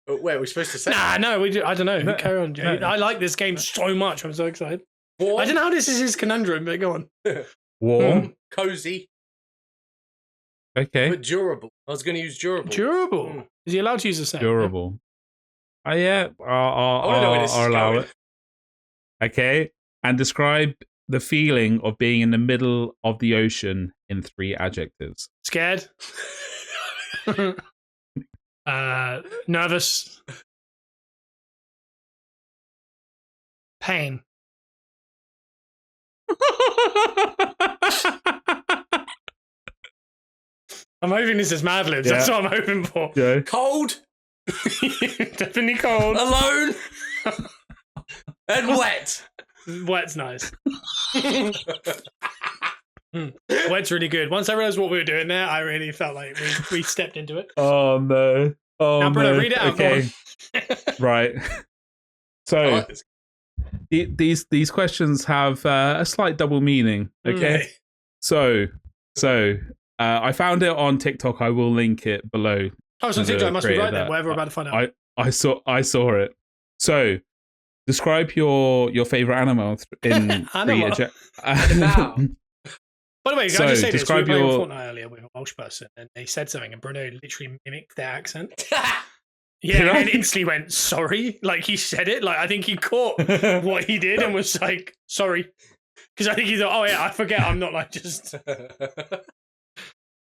S3: Where are we supposed to say?
S2: Nah, no, I don't know.
S1: No,
S2: Carry on, Jay.
S1: no.
S2: I like this game so much. I'm so excited.
S3: Warm,
S2: I don't know how this is his conundrum, but go on.
S1: Warm.
S3: cozy,
S1: Okay.
S3: but durable. I was going to use durable.
S2: Durable. Is he allowed to use the same?
S1: Durable. Oh, yeah.
S3: I want to know where this is
S1: I'll allow
S3: going.
S1: it. Okay. And describe the feeling of being in the middle of the ocean in 3 adjectives.
S2: Scared. Nervous. Pain. I'm hoping this is Mad Libs.
S1: Yeah.
S2: That's what I'm hoping for.
S1: Joe?
S3: Cold,
S2: Definitely cold.
S3: alone, and wet.
S2: Wet's nice. Wet's really good. Once I realised what we were doing there, I really felt like we stepped into it.
S1: Oh, no. Oh,
S2: Now, Bruno,
S1: no.
S2: read it out.
S1: Okay. Right.
S3: I
S1: So,
S3: like this.
S1: these questions have a slight double meaning. Okay. So I found it on TikTok. I will link it below.
S2: Oh, so
S1: to
S2: TikTok
S1: the
S2: must be
S1: creator
S2: right there.
S1: that
S2: Whatever we're about to find out.
S1: I saw it. So, describe your favorite animal in 3
S2: Animal?
S3: Animal.
S2: By the way, can
S1: So,
S2: I just say this? We were
S1: describe
S2: playing
S1: your-
S2: Fortnite earlier with a Welsh person, and they said something, and Bruno literally mimicked their accent.
S1: Did
S2: Yeah,
S1: I?
S2: and instantly went, sorry. Like, he said it. Like, I think he caught what he did and was like, sorry. Because I think he thought, oh, yeah, I forget I'm not, like, just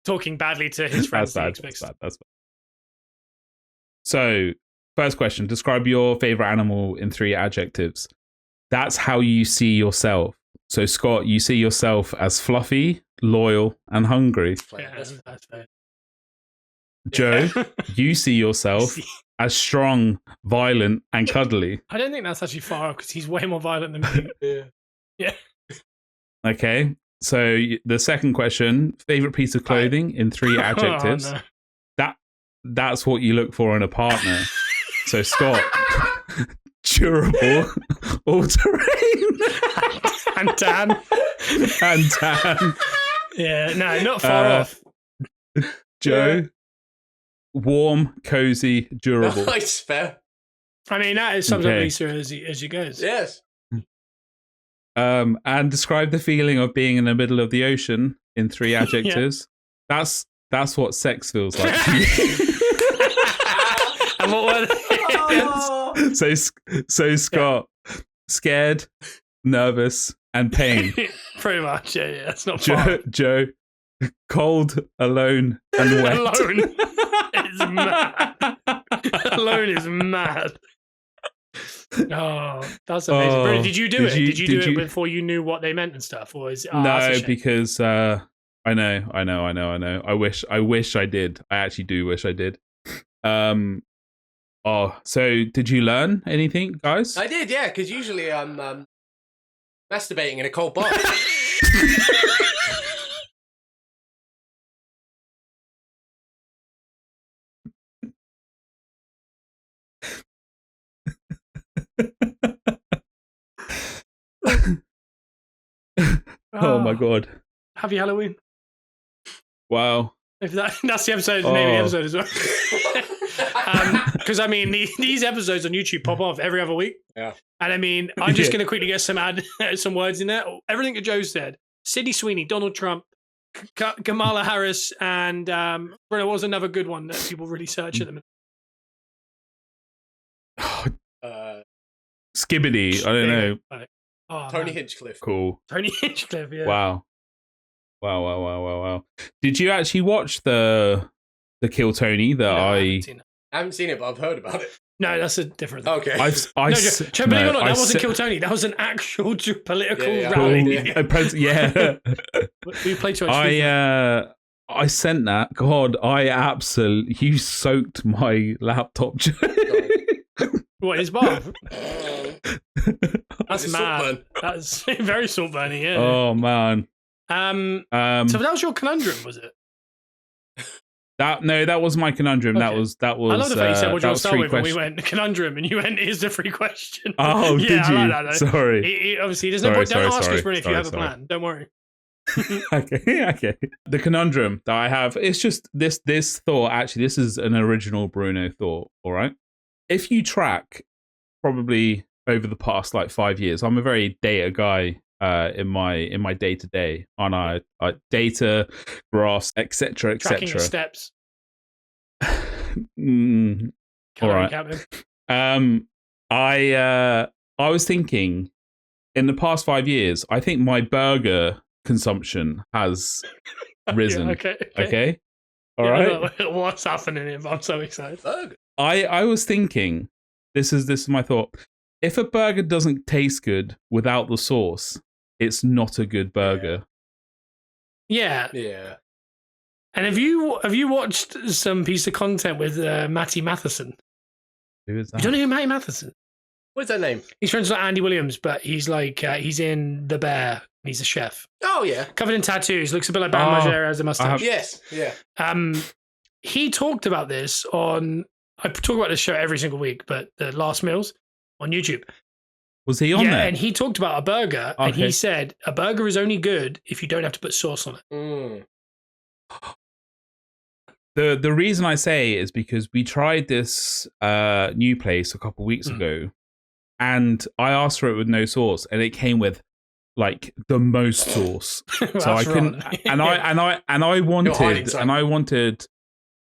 S2: talking badly to his friends.
S1: That's bad. So, first question: describe your favorite animal in 3 adjectives. That's how you see yourself. So, Scott, you see yourself as fluffy, loyal, and hungry.
S2: Yeah, that's fair.
S1: Joe, you see yourself as strong, violent, and cuddly.
S2: I don't think that's actually far off because he's way more violent than me.
S3: Yeah.
S1: Okay. So, the second question: favorite piece of clothing in 3 adjectives.
S2: Oh, no.
S1: That's what you look for in a partner. So, Scott, durable, all terrain,
S2: And Dan.
S1: and tan.
S2: Yeah, no, not far off.
S1: Joe,
S3: Yeah.
S2: Joe,
S3: Joe,
S2: you
S1: warm, cozy, durable.
S3: Nice, fair.
S2: I mean, that is something
S1: Okay.
S2: Lisa as he goes.
S3: Yes.
S1: And describe the feeling of being in the middle of the ocean in 3 adjectives. That's what sex feels like.
S2: And what were they?
S1: So Scott, scared, nervous, and pain.
S2: Pretty much, yeah. That's not far.
S1: Joe, cold, alone, and wet.
S2: Alone is mad. Alone is mad. Oh, that's amazing.
S1: Oh,
S2: Bruno, did you do it? Did you do it
S1: you-
S2: before you knew what they meant and stuff, or is it? Oh,
S1: No,
S2: that's a shame.
S1: because I know. I wish I did. I actually do wish I did. So did you learn anything, guys?
S3: I did, yeah, because usually I'm masturbating in a cold bath.
S1: Oh my god!
S2: Happy Halloween.
S1: Wow.
S2: If that's the episode, the name of the episode as well. Because I mean, these episodes on YouTube pop off every other week.
S3: Yeah.
S2: And I mean, I'm just going to quickly get some words in there. Everything that Joe said: Sydney Sweeney, Donald Trump, Kamala Harris, and Bruno was another good one that people really search at them.
S1: Skibbity. I don't know.
S2: Oh,
S3: Tony
S2: man.
S3: Hinchcliffe.
S1: Cool.
S2: Tony Hinchcliffe, yeah.
S1: Wow. Did you actually watch the Kill Tony that
S2: No, I
S1: I
S2: haven't seen it.
S3: I haven't seen it, but I've heard about it.
S2: No, that's a different thing.
S3: Okay.
S2: No, Joe, believe it or not, that wasn't Kill Tony. That was an actual political rally.
S1: Yeah.
S2: We played too much FIFA.
S1: I sent that. God, you soaked my laptop. Joe.
S2: What, his bath? That's
S3: It's
S2: mad.
S3: saltburn.
S2: That's very saltburny, yeah.
S1: Oh man.
S2: So that was your conundrum, was it?
S1: That was my conundrum.
S2: Okay.
S1: That was.
S2: I love the fact you said, what do you want to start
S1: 3
S2: with? And we
S1: questions.
S2: went conundrum, and you went, here's the 3 questions.
S1: Oh,
S2: yeah,
S1: did you?
S2: I like that, though.
S1: Sorry.
S2: Obviously, there's no point. Don't ask us, Bruno, if you have a
S1: sorry.
S2: plan. Don't worry.
S1: Okay. The conundrum that I have, it's just this thought. Actually, this is an original Bruno thought. All right. If you track, probably over the past like 5 years, I'm a very data guy. In my day to day, on our data, graphs, etc.
S2: Tracking your steps.
S1: All right.
S2: Counting.
S1: I was thinking, in the past 5 years, I think my burger consumption has risen.
S2: Yeah,
S1: Okay. All
S2: Yeah,
S1: right.
S2: What's happening here? I'm so excited.
S3: Burger.
S1: I was thinking, this is my thought. If a burger doesn't taste good without the sauce, it's not a good burger.
S2: Yeah.
S3: Yeah.
S2: And have you watched some piece of content with Matty Matheson?
S1: Who is
S2: You
S1: that?
S2: don't know who Matty Matheson?
S3: What's that name?
S2: He's friends with Andy Williams, but he's like he's in The Bear. He's a chef,
S3: Oh, yeah.
S2: covered in tattoos. Looks a bit like Bam Margera as a mustache.
S3: Yes. Yeah.
S2: He talked about this on. I talk about this show every single week, but the Last Meals on YouTube.
S1: Was he on there?
S2: And he talked about a burger, and
S1: Okay.
S2: he said a burger is only good if you don't have to put sauce on it.
S3: Mm.
S1: The reason I say is because we tried this new place a couple weeks ago, and I asked for it with no sauce, and it came with like the most sauce. So I couldn't, and I wanted,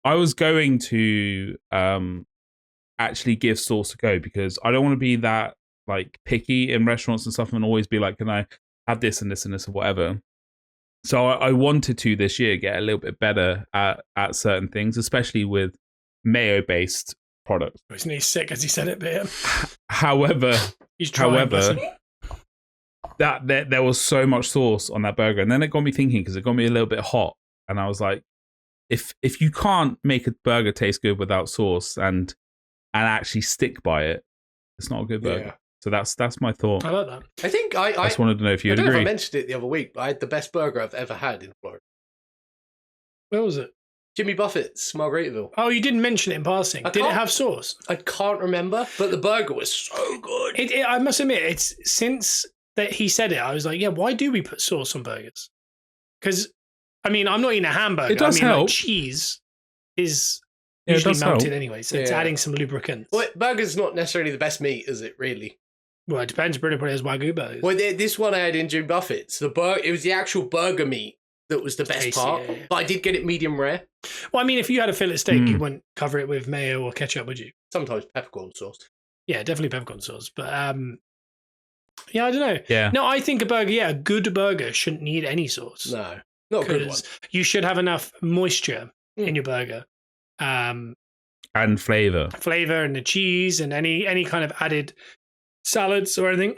S1: I was going to actually give sauce a go, because I don't want to be that like picky in restaurants and stuff and always be like, can I have this and this and this and whatever. So I wanted to this year get a little bit better at certain things, especially with mayo-based products.
S2: Isn't he sick as he said it, but
S1: However,
S2: he's trying. bless him.
S1: that there was so much sauce on that burger, and then it got me thinking, because it got me a little bit hot, and I was like, if you can't make a burger taste good without sauce and actually stick by it, it's not a good burger.
S3: Yeah.
S1: So that's my thought.
S2: I like that.
S3: I think I
S1: just wanted to know if you
S3: I don't know if I
S1: agree.
S3: mentioned it the other week, but I had the best burger I've ever had in Florida.
S2: Where was it?
S3: Jimmy Buffett's Margaritaville.
S2: Oh, you didn't mention it in passing. Did it
S3: can't-
S2: have sauce?
S3: I can't remember, but the burger was so good.
S2: I must admit, it's since that he said it, I was like, yeah, why do we put sauce on burgers? Because, I mean, I'm not eating a hamburger.
S1: It does
S2: I mean, like,
S1: help.
S2: cheese is
S1: Yeah, it
S2: usually
S1: does
S2: melted
S1: help.
S2: anyway, so it's
S3: Yeah.
S2: adding some lubricants.
S3: Well, burger's not necessarily the best meat, is it? Really?
S2: Well, it depends. Bruno probably has Wagyu burgers.
S3: Well, this one I had in Jim Buffett's. It was the actual burger meat that was the best
S2: Tasty,
S3: part.
S2: yeah.
S3: But I did get it medium rare.
S2: Well, I mean, if you had a fillet steak, you wouldn't cover it with mayo or ketchup, would you?
S3: Sometimes peppercorn sauce.
S2: Yeah, definitely peppercorn sauce. But yeah, I don't know.
S1: Yeah.
S2: No, I think a good burger shouldn't need any sauce.
S3: No, not a good one.
S2: 'Cause you should have enough moisture in your burger.
S1: And flavor.
S2: Flavor and the cheese and any kind of added salads or anything.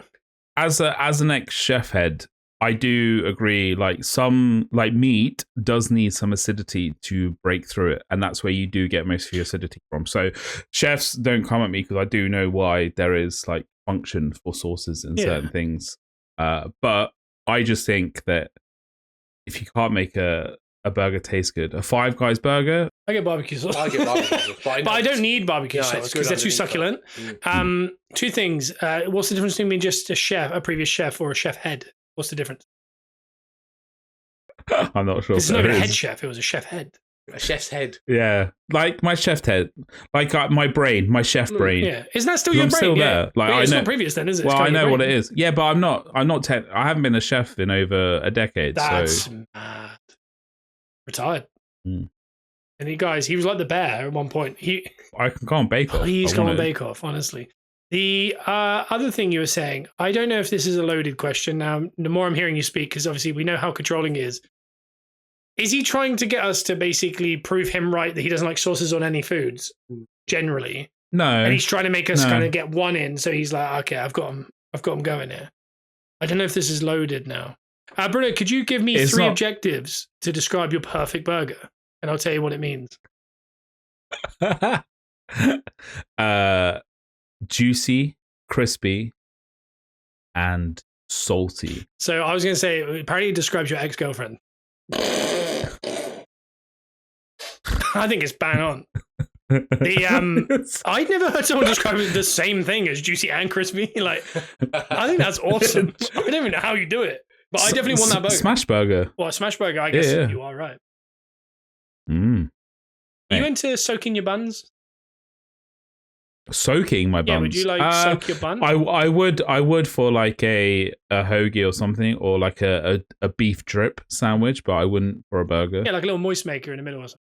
S1: As an ex-chef head, I do agree. Like some meat does need some acidity to break through it, and that's where you do get most of your acidity from. So chefs don't come at me because I do know why there is like function for sauces in certain things. But I just think that if you can't make a burger taste good, a Five Guys burger.
S2: I get barbecue sauce.
S3: I get barbecue sauce, but
S2: I don't need barbecue sauce because they're too succulent. Two things. What's the difference between being just a previous chef, or a chef head? What's the difference?
S1: I'm not sure.
S2: It's not even a head chef. It was a chef head.
S3: A chef's head.
S1: Yeah, like my chef head, like my brain, my chef brain.
S2: Yeah, isn't that still your brain?
S1: Still there. Like
S2: it's
S1: I know.
S2: not previous then, is it?
S1: Well, I know what it is. Yeah, but I'm not. I haven't been a chef in over a decade.
S2: That's
S1: so
S2: mad. Retired.
S1: Mm.
S2: And he was like the bear at one point.
S1: I can go on Bake Off.
S2: Please go on Bake Off, honestly. The other thing you were saying, I don't know if this is a loaded question. Now, the more I'm hearing you speak, because obviously we know how controlling he is he trying to get us to basically prove him right that he doesn't like sauces on any foods, generally?
S1: No.
S2: And he's trying to make us kind of get one in, so he's like, okay, I've got him going here. I don't know if this is loaded now. Bruno, could you give me three adjectives to describe your perfect burger? And I'll tell you what it means.
S1: Juicy, crispy, and salty.
S2: So I was going to say, apparently it describes your ex-girlfriend. I think it's bang on. I'd never heard someone describe the same thing as juicy and crispy. Like, I think that's awesome. I don't even know how you do it, but I definitely want that burger.
S1: Smash burger.
S2: Well, a smash burger, I guess you are right. Are you into soaking your buns?
S1: Soaking my buns.
S2: Yeah, would you soak your bun?
S1: I would for like a hoagie or something, or like a beef drip sandwich, but I wouldn't for a burger.
S2: Yeah, like a little moist maker in the middle or something.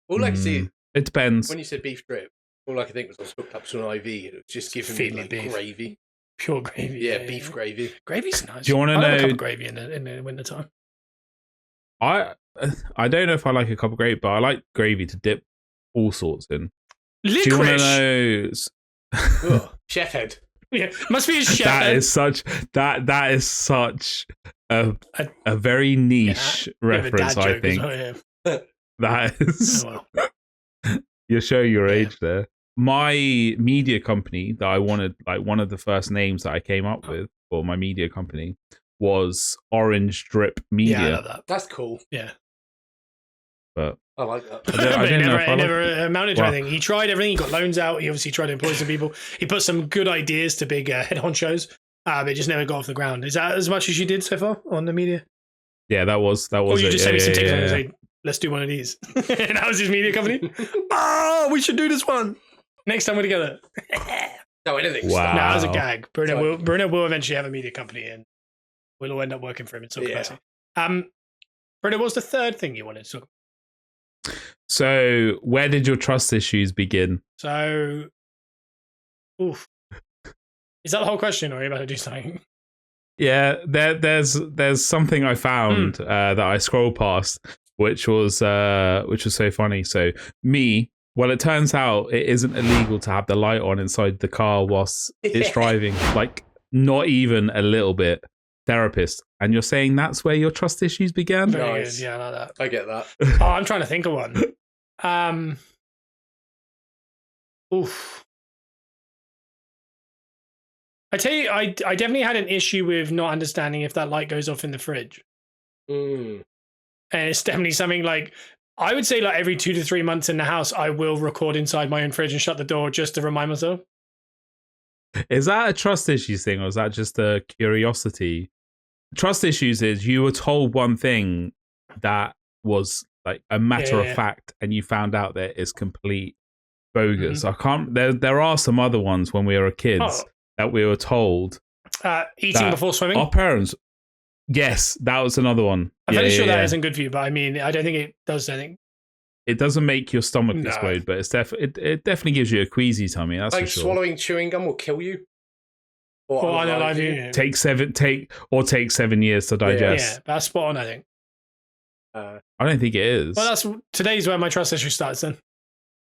S3: All I can see,
S1: it depends.
S3: When you said beef drip, all I could think was I was hooked up to an IV. It was just giving me like gravy.
S2: Pure gravy.
S3: Yeah, beef gravy.
S2: Gravy's nice.
S1: Do you want to know?
S2: I like a cup of gravy in the winter time.
S1: I don't know if I like a cup of gravy, but I like gravy to dip all sorts in.
S2: Licorice.
S1: Do you want to know?
S3: Chef head.
S2: Yeah, must be a chef head.
S1: That is such a very niche reference. I think that is.
S2: Oh, well.
S1: You're showing your age there. My media company that I wanted, like one of the first names that I came up with for my media company was Orange Drip Media.
S2: Yeah, I love that.
S3: That's cool.
S2: Yeah.
S3: But I like that.
S2: It never amounted to anything. He tried everything. He got loans out. He obviously tried to employ some people. He put some good ideas to big head honchos, but it just never got off the ground. Is that as much as you did so far on the media?
S1: Yeah, that was.
S2: Or you just sent me some tips and say, let's do one of these. And that was his media company. Oh, we should do this one. Next time we're together.
S3: No, anything.
S1: Wow.
S2: No, that was a gag. Bruno will eventually have a media company and we'll all end up working for him in some capacity. Bruno, what was the third thing you wanted to talk about?
S1: So, where did your trust issues begin?
S2: So, is that the whole question, or are you about to do something?
S1: Yeah, there's something I found that I scrolled past, which was so funny. So well, it turns out it isn't illegal to have the light on inside the car whilst it's driving. Like, not even a little bit. Therapist, and you're saying that's where your trust issues began?
S2: Very good. Yeah, I like that.
S3: I get that.
S2: I'm trying to think of one. I tell you, I definitely had an issue with not understanding if that light goes off in the fridge. And it's definitely something like, I would say like every 2 to 3 months in the house, I will record inside my own fridge and shut the door just to remind myself.
S1: Is that a trust issues thing, or is that just a curiosity? Trust issues is you were told one thing that was like a matter
S2: Yeah.
S1: of fact, and you found out that it's complete bogus. I can't. There are some other ones when we were kids that we were told
S2: Eating before swimming.
S1: Our parents. Yes, that was another one.
S2: I'm fairly sure that isn't good for you, but I mean, I don't think it does anything.
S1: It doesn't make your stomach explode, but it definitely gives you a queasy tummy. That's
S3: like
S1: for sure.
S3: Swallowing chewing gum will kill you.
S1: Take 7 years to digest.
S2: Yeah, that's spot on. I think.
S1: I don't think it is.
S2: Well, today's where my trust issue starts then,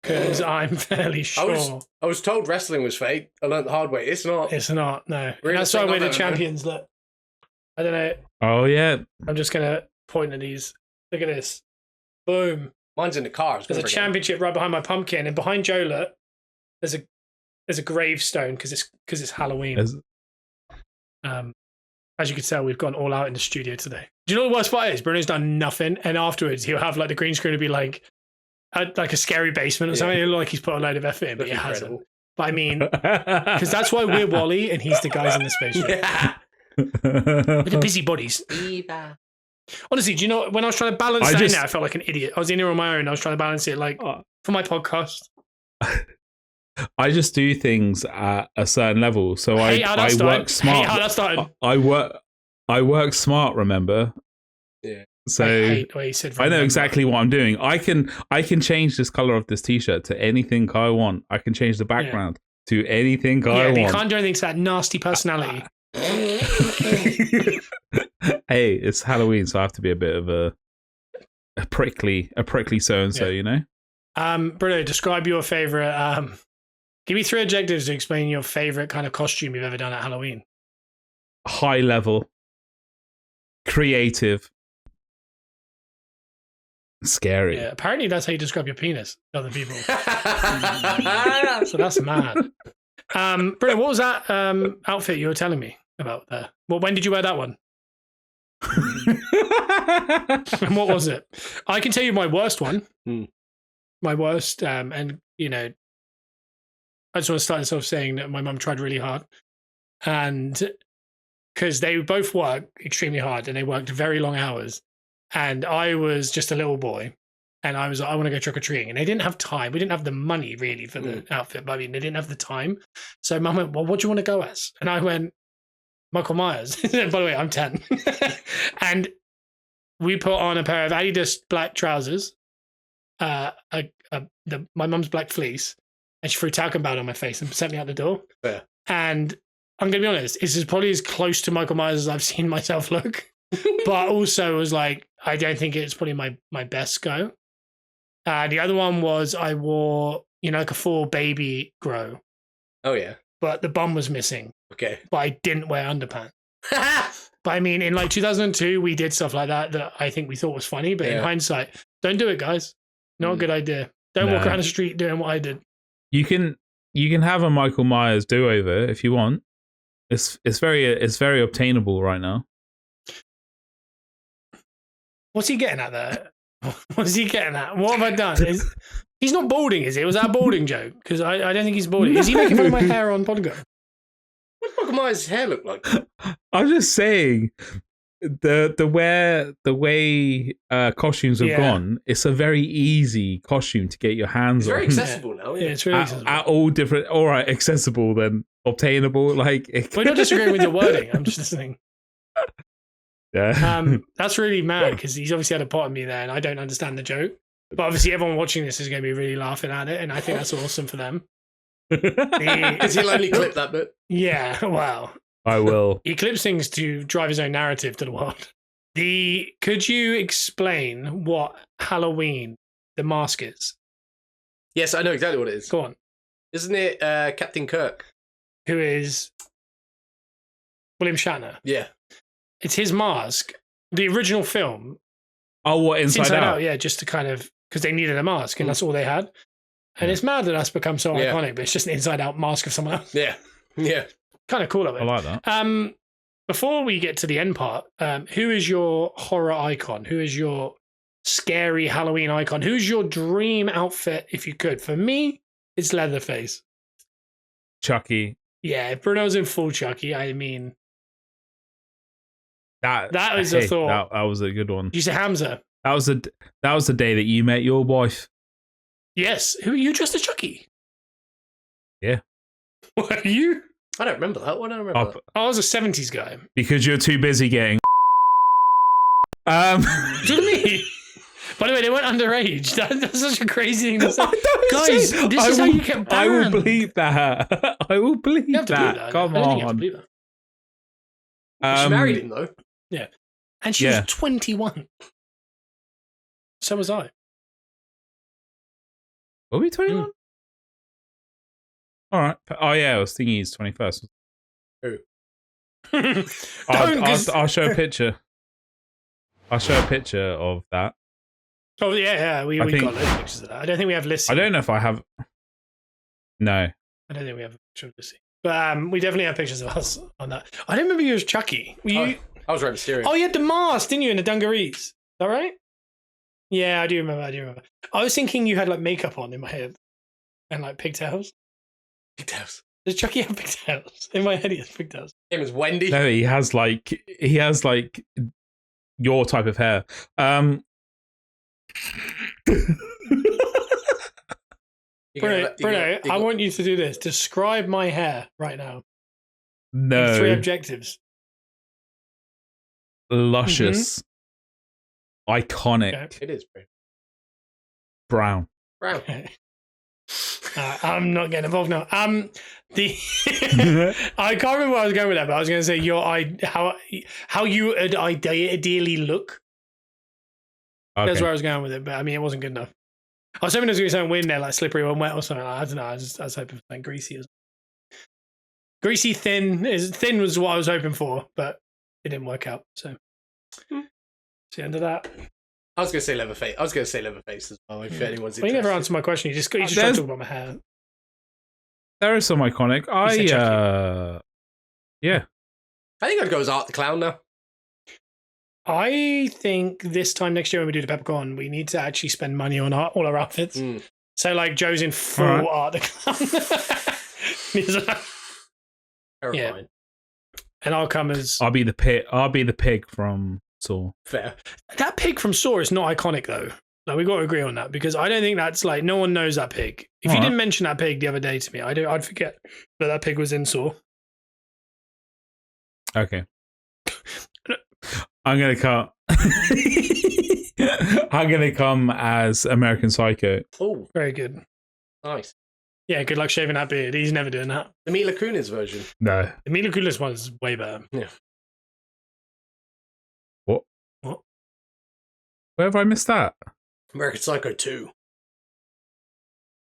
S2: because I'm fairly sure.
S3: I was told wrestling was fake. I learned the hard way. It's not.
S2: It's not. No, that's why we're the champions. Look, I don't know.
S1: Oh yeah.
S2: I'm just gonna point at these. Look at this. Boom.
S3: Mine's in the car.
S2: There's a championship right behind my pumpkin, and behind Joe, look, there's a gravestone because it's Halloween. As you can tell, we've gone all out in the studio today. Do you know what the worst part is? Bruno's done nothing, and afterwards he'll have like the green screen to be like a scary basement or something. It'll look like he's put a load of effort in, but he hasn't. But I mean, because that's why we're Wally and he's the guys in the spaceship.
S3: Yeah.
S2: With the busybodies. Honestly, do you know when I was trying to balance that in there, I felt like an idiot. I was in here on my own. I was trying to balance it like for my podcast.
S1: I just do things at a certain level, so I work smart.
S2: How that started.
S1: I work smart. Remember?
S3: Yeah.
S1: So
S2: I hate the way you said
S1: I know exactly what I'm doing. I can change this color of this t-shirt to anything I want. I can change the background to anything I want.
S2: You can't do anything to that nasty personality.
S1: Hey, it's Halloween, so I have to be a bit of a prickly so and so, you know.
S2: Bruno, describe your favorite. Give me 3 adjectives to explain your favorite kind of costume you've ever done at Halloween.
S1: High level, creative, scary.
S2: Yeah, apparently that's how you describe your penis to other people. So that's mad. Bruno, what was that outfit you were telling me about there? Well, when did you wear that one? And what was it? I can tell you my worst one. My worst, and you know, I just want to start this off saying that my mum tried really hard, and because they both work extremely hard and they worked very long hours, and I was just a little boy, and I was like, I want to go trick or treating, and they didn't have time. We didn't have the money really for the outfit, but I mean, they didn't have the time. So mum went, well, what do you want to go as? And I went, Michael Myers. By the way, I'm 10. And we put on a pair of Adidas black trousers, my mum's black fleece, and she threw talcum powder on my face and sent me out the door.
S3: Yeah.
S2: And I'm going to be honest, this is probably as close to Michael Myers as I've seen myself look. But also was like, I don't think it's probably my best go. The other one was I wore, like a full baby grow.
S3: Oh, yeah.
S2: But the bum was missing.
S3: Okay.
S2: But I didn't wear underpants. But I mean, in like 2002, we did stuff like that I think we thought was funny. But in hindsight, don't do it, guys. Not a good idea. Don't walk around the street doing what I did. You
S1: can have a Michael Myers do-over if you want. It's very obtainable right now.
S2: What's he getting at there? What is he getting at? What have I done? He's not balding, is he? Was that a balding joke? Because I don't think he's balding. Is he making fun of my hair on podcast?
S3: What does Michael Myers' hair look like?
S1: I'm just saying, the way costumes have gone, it's a very easy costume to get your hands on.
S3: It's very accessible now.
S2: Yeah, it's really accessible.
S1: At all different, all right, accessible then obtainable. Like
S2: we're not disagreeing with your wording. I'm just listening.
S1: Yeah.
S2: That's really mad because he's obviously had a pot of me there, and I don't understand the joke. But obviously, everyone watching this is going to be really laughing at it, and I think that's awesome for them.
S3: Because he'll only clip that bit.
S2: Yeah, well,
S1: I will.
S2: He clips things to drive his own narrative to the world. Could you explain what Halloween the mask is?
S3: Yes, I know exactly what it is.
S2: Go on.
S3: Isn't it Captain Kirk?
S2: Who is William Shatner?
S3: Yeah.
S2: It's his mask. The original film.
S1: Oh, what, Inside Out?
S2: Yeah, just to kind of, because they needed a mask and that's all they had. And it's mad that that's become so iconic, but it's just an Inside Out mask of someone else.
S3: Yeah. Yeah.
S2: Kind of cool of it.
S1: I like that.
S2: Before we get to the end part, who is your horror icon? Who is your scary Halloween icon? Who's your dream outfit if you could? For me, it's Leatherface.
S1: Chucky.
S2: Yeah, if Bruno's in full Chucky, I mean... That was a thought.
S1: That was a good one.
S2: You say Hamza?
S1: That was the day that you met your wife.
S2: Yes. Who are you dressed as Chucky?
S1: Yeah.
S2: What are you?
S3: I don't remember that. What do I remember? That?
S2: I was a 70s guy.
S1: Because you're too busy getting.
S2: Do you know what I mean? By the way, they weren't underage. That's such a crazy thing to say. Guys, this is how you get banned.
S1: I will believe that. I will believe
S2: You have to
S1: that.
S2: believe that.
S1: Come
S2: I don't think you have to
S1: on.
S2: believe that.
S3: She married him though.
S2: Yeah. And she was 21. So was I.
S1: Were we 21? All right. Oh, yeah. I was thinking he's 21st.
S3: Who?
S1: I'll show a picture. I'll show a picture of that.
S2: Oh, yeah. We got loads of pictures of that. I don't think we have lists.
S1: I don't know if I have. No.
S2: I don't think we have a picture of Lissy. But we definitely have pictures of us on that. I don't remember you as Chucky. Were you?
S3: I was Rey Mysterio.
S2: Oh, you had the mask, didn't you, in the dungarees? Is that right? Yeah, I do remember. I was thinking you had like makeup on in my head and like pigtails.
S3: Pigtails.
S2: Does Chucky have pigtails? In my head, he has pigtails.
S3: Him as Wendy.
S1: No, he has like your type of hair.
S2: Bruno, I want you to do this. Describe my hair right now.
S1: No.
S2: In 3 adjectives.
S1: Luscious. Iconic.
S3: Okay. It is
S1: brown.
S3: Brown.
S2: I'm not getting involved now. I can't remember where I was going with that, but I was going to say how you would ideally look.
S1: Okay.
S2: That's where I was going with it, but I mean, it wasn't good enough. I was hoping there was going to be something weird there, like slippery or wet or something. I don't know. I was hoping for something greasy. Greasy, thin. Thin was what I was hoping for, but it didn't work out. So, it's the end of that.
S3: I was going to say Leatherface. As well. If anyone's interested.
S2: Well, you never answered my question. You just tried to talk about my hair.
S1: There is some iconic. Yeah.
S3: I think I'd go as Art the Clown now.
S2: I think this time next year when we do the Peppercorn, we need to actually spend money on all our outfits. So, like, Joe's in full Art the Clown.
S3: Terrifying.
S2: Yeah. And I'll come as...
S1: I'll be the pig from Saw.
S3: Fair.
S2: That pig from Saw is not iconic, though. Like, we've got to agree on that, because I don't think that's, like, no one knows that pig. If you didn't mention that pig the other day to me, I'd forget that pig was in Saw.
S1: Okay. I'm gonna come. I'm gonna come as American Psycho.
S3: Oh,
S2: very good.
S3: Nice.
S2: Yeah, good luck shaving that beard. He's never doing that.
S3: The Mila Kunis version.
S1: No.
S2: The Mila Kunis one is way better.
S3: Yeah.
S1: What? Where have I missed that?
S3: American Psycho 2.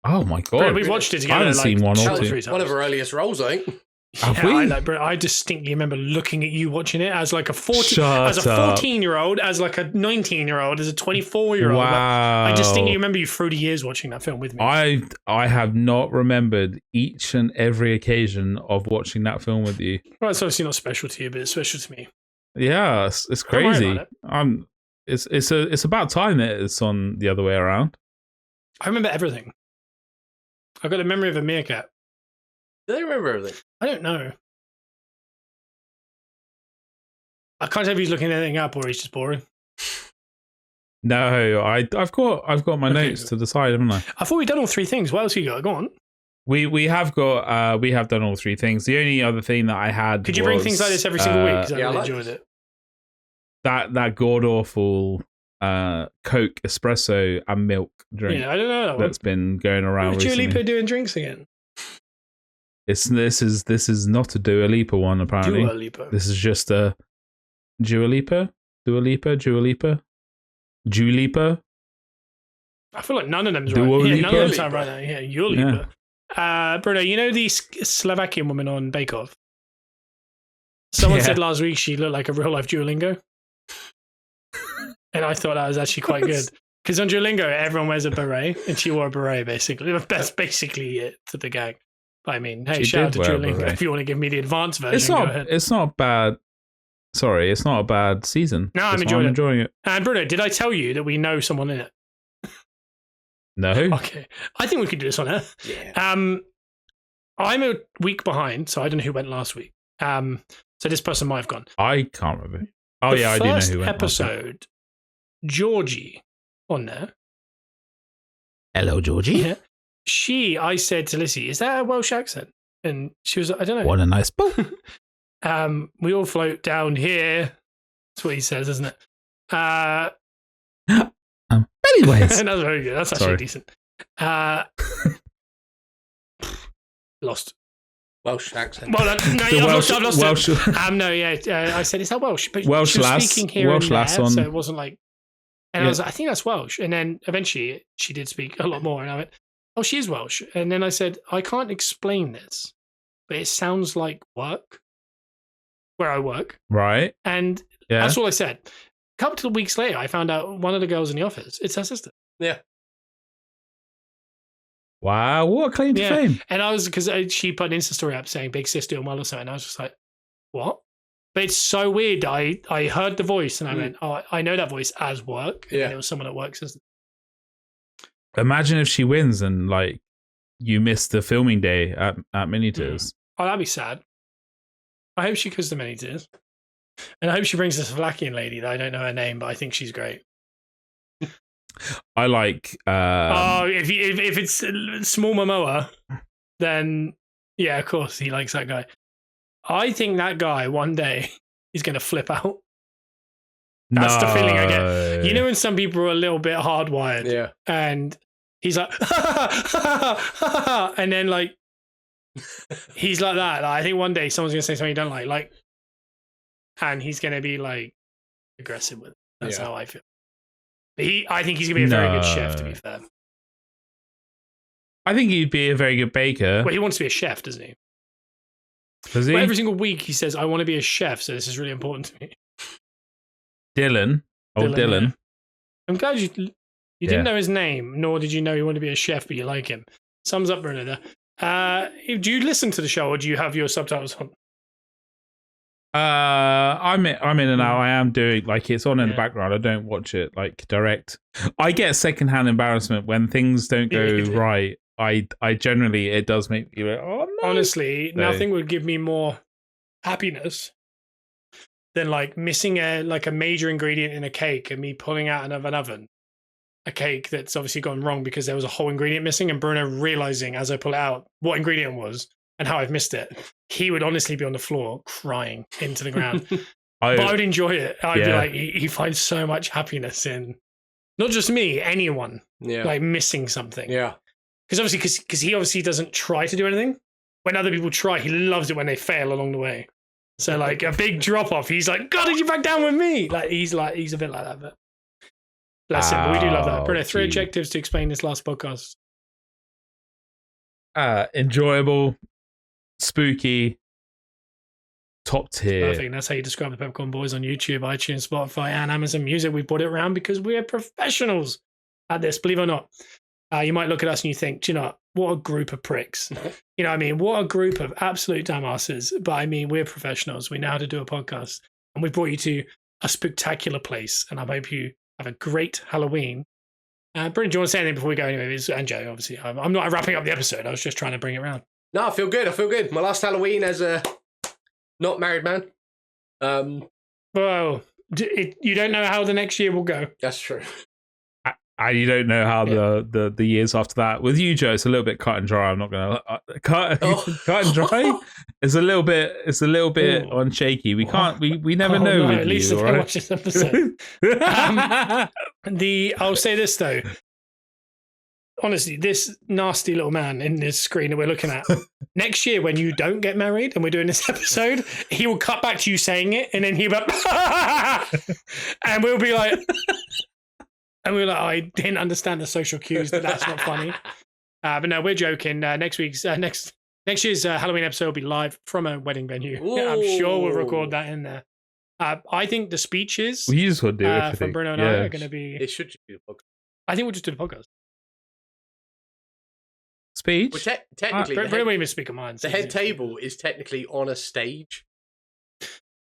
S1: Oh my god!
S2: Bro, we've watched it together.
S1: I haven't seen one or two.
S3: One of our earliest roles, I think.
S1: Have we?
S2: I distinctly remember looking at you watching it as like a 14-year-old, as like a 19-year-old, as a 24-year-old.
S1: Wow!
S2: I distinctly remember you through the years watching that film with me.
S1: I have not remembered each and every occasion of watching that film with you.
S2: Well, it's obviously not special to you, but it's special to me.
S1: Yeah, it's crazy. It's about time that it's on the other way around.
S2: I remember everything. I've got the memory of a meerkat.
S3: Do they remember everything?
S2: I don't know. I can't tell if he's looking anything up or he's just boring.
S1: No, I've got my notes to the side, haven't I?
S2: I thought we'd done all 3 things. What else you got? Go on.
S1: We have done all 3 things. The only other thing that I had.
S2: Could you bring things like this every single week? Because I really enjoyed it.
S1: That god awful Coke espresso and milk drink.
S2: Yeah, I don't know
S1: that's been going around.
S2: Dua Lipa doing drinks again?
S1: This is not a Dua Lipa one apparently.
S2: Dua Lipa.
S1: This is just a Dua Lipa.
S2: I feel like none of them's
S1: Dua
S2: right.
S1: Lipa?
S2: Yeah, none of them sound right now. Yeah, Dua Lipa. Yeah. Bruno, you know the Slovakian woman on Bake Off? Someone said last week she looked like a real life Duolingo. And I thought that was actually quite good. Because on Duolingo, everyone wears a beret, and she wore a beret, basically. That's basically it to the gag. But I mean, hey, shout out to Duolingo. If you want to give me the advanced version, go ahead.
S1: It's not bad. Sorry, it's not a bad season.
S2: No, I'm enjoying it. And Bruno, did I tell you that we know someone in it?
S1: No.
S2: Okay. I think we could do this on air.
S3: Yeah.
S2: I'm a week behind, so I don't know who went last week. So this person might have gone.
S1: I can't remember. Oh, yeah, I do know who went.
S2: Episode Georgie on there.
S1: Hello, Georgie.
S2: Yeah. I said to Lissy, is that a Welsh accent? And she was like, I don't know.
S1: What a nice boat.
S2: We all float down here. That's what he says, isn't it?
S1: Anyways.
S2: That's very good. That's actually decent. Lost.
S3: Welsh accent.
S2: Well, I've lost
S1: Welsh.
S2: it. No, yeah. I said, is that Welsh? But
S1: Welsh
S2: she was
S1: lass.
S2: speaking here
S1: Welsh
S2: and there,
S1: lass on.
S2: so it wasn't like... And I was like, I think that's Welsh. And then eventually she did speak a lot more. And I went, oh, she is Welsh. And then I said, I can't explain this, but it sounds like work, where I work.
S1: Right.
S2: And that's all I said. A couple of weeks later, I found out one of the girls in the office, it's her sister.
S3: Yeah.
S1: Wow, what a claim to fame.
S2: And I was, because she put an Insta story up saying big sis doing well or something. And I was just like, what? But it's so weird. I heard the voice and I went, oh, I know that voice as work. And it was someone at work.
S1: Imagine if she wins and like you missed the filming day at Mini Tears.
S2: Oh, that'd be sad. I hope she goes to Mini Tears. And I hope she brings this Slovakian lady that I don't know her name, but I think she's great.
S1: I like.
S2: If it's Small Momoa, then yeah, of course he likes that guy. I think that guy one day is going to flip out. That's the feeling I get. You know when some people are a little bit hardwired, and he's like, and then like he's like that. Like, I think one day someone's going to say something you don't like, and he's going to be like aggressive with it. That's how I feel. But I think he's going to be a very good chef, to be fair.
S1: I think he'd be a very good baker.
S2: Well, he wants to be a chef, doesn't he?
S1: Does he?
S2: Well, every single week he says, I want to be a chef, so this is really important to me.
S1: Dylan. Dylan.
S2: Yeah. I'm glad you didn't know his name, nor did you know you want to be a chef, but you like him. Sums up, Bruno, there. Do you listen to the show, or do you have your subtitles on?
S1: I'm in and out. I am doing like it's on in the background. I don't watch it like direct. I get secondhand embarrassment when things don't go right. I generally, it does make me like, oh no.
S2: Honestly, nothing would give me more happiness than like missing a major ingredient in a cake and me pulling out of an oven a cake that's obviously gone wrong because there was a whole ingredient missing, and Bruno realizing as I pull it out what ingredient was and how I've missed it. He would honestly be on the floor crying into the ground. But I would enjoy it. I'd be like, he finds so much happiness in not just me, anyone like missing something.
S3: Yeah.
S2: Because he obviously doesn't try to do anything. When other people try, he loves it when they fail along the way. So like a big drop off, he's like, God, did you back down with me? Like he's a bit like that, but bless him. But we do love that. Bruno, 3 adjectives to explain this last podcast.
S1: Enjoyable, spooky, top tier.
S2: Perfect. That's how you describe the Peppercorn Boys on YouTube, iTunes, Spotify, and Amazon Music. We brought it around because we are professionals at this, believe it or not. You might look at us and you think, do you know what a group of pricks? You know what I mean? What a group of absolute dumbasses. But I mean, we're professionals. We know how to do a podcast. And we brought you to a spectacular place. And I hope you have a great Halloween. Bruno, do you want to say anything before we go? Anyway, and Joe, obviously. I'm not wrapping up the episode. I was just trying to bring it around.
S3: No, I feel good. My last Halloween as a not married man.
S2: Well, you don't know how the next year will go.
S3: That's true.
S1: You don't know how the years after that. With you, Joe, it's a little bit cut and dry. I'm not gonna cut and dry. It's a little bit on shaky. We can't. We never know.
S2: No,
S1: with
S2: at least
S1: you,
S2: if I watch this episode. I'll say this though. Honestly, this nasty little man in this screen that we're looking at, next year when you don't get married and we're doing this episode, he will cut back to you saying it, and then he'll be like, and we'll be like. And we were like, I didn't understand the social cues that's not funny. But no, we're joking. Next year's Halloween episode will be live from a wedding venue. I'm sure we'll record that in there. I think the speeches
S1: you just would do it
S2: from Bruno and I are going to be...
S3: It should just be the podcast.
S2: I think we'll just do the podcast.
S1: Speech?
S3: Well, technically...
S2: Bruno won't even speak a mind.
S3: The head table is technically on a stage.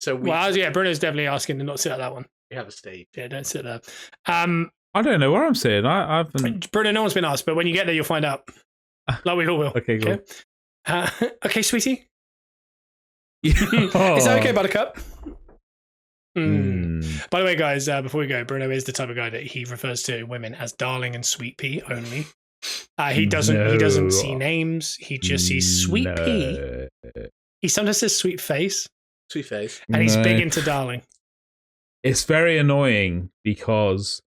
S3: So
S2: Bruno's definitely asking to not sit at that one.
S3: We have a stage.
S2: Yeah, don't sit there.
S1: I don't know where I'm sitting. I've
S2: Bruno, no one's been asked, but when you get there, you'll find out. Like we all will.
S1: Okay, cool.
S2: Okay, sweetie. Is that okay, Buttercup? By the way, guys, before we go, Bruno is the type of guy that he refers to women as darling and sweet pea only. He doesn't see names. He just sees sweet pea. He sometimes says sweet face.
S3: Sweet face.
S2: And he's big into darling.
S1: It's very annoying because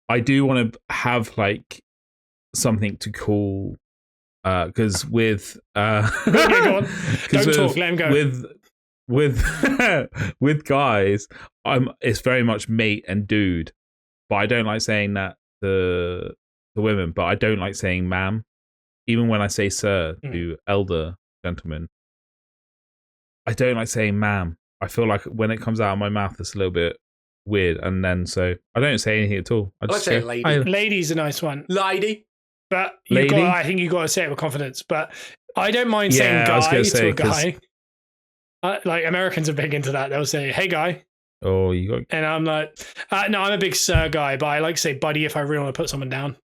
S1: I do want to have like something to call because with
S2: go on. Don't talk, let him go.
S1: With guys, it's very much mate and dude, but I don't like saying that to women, but I don't like saying ma'am. Even when I say sir to elder gentlemen, I don't like saying ma'am. I feel like when it comes out of my mouth, it's a little bit weird, and then so I don't say anything at all. I just
S3: say lady.
S2: Lady's a nice one.
S3: Lady.
S2: But
S1: lady?
S2: I think you've got to say it with confidence. But I don't mind saying guy to a guy. Like Americans are big into that. They'll say, "Hey, guy."
S1: Oh, you got.
S2: And I'm like, no, I'm a big sir guy, but I like to say buddy if I really want to put someone down.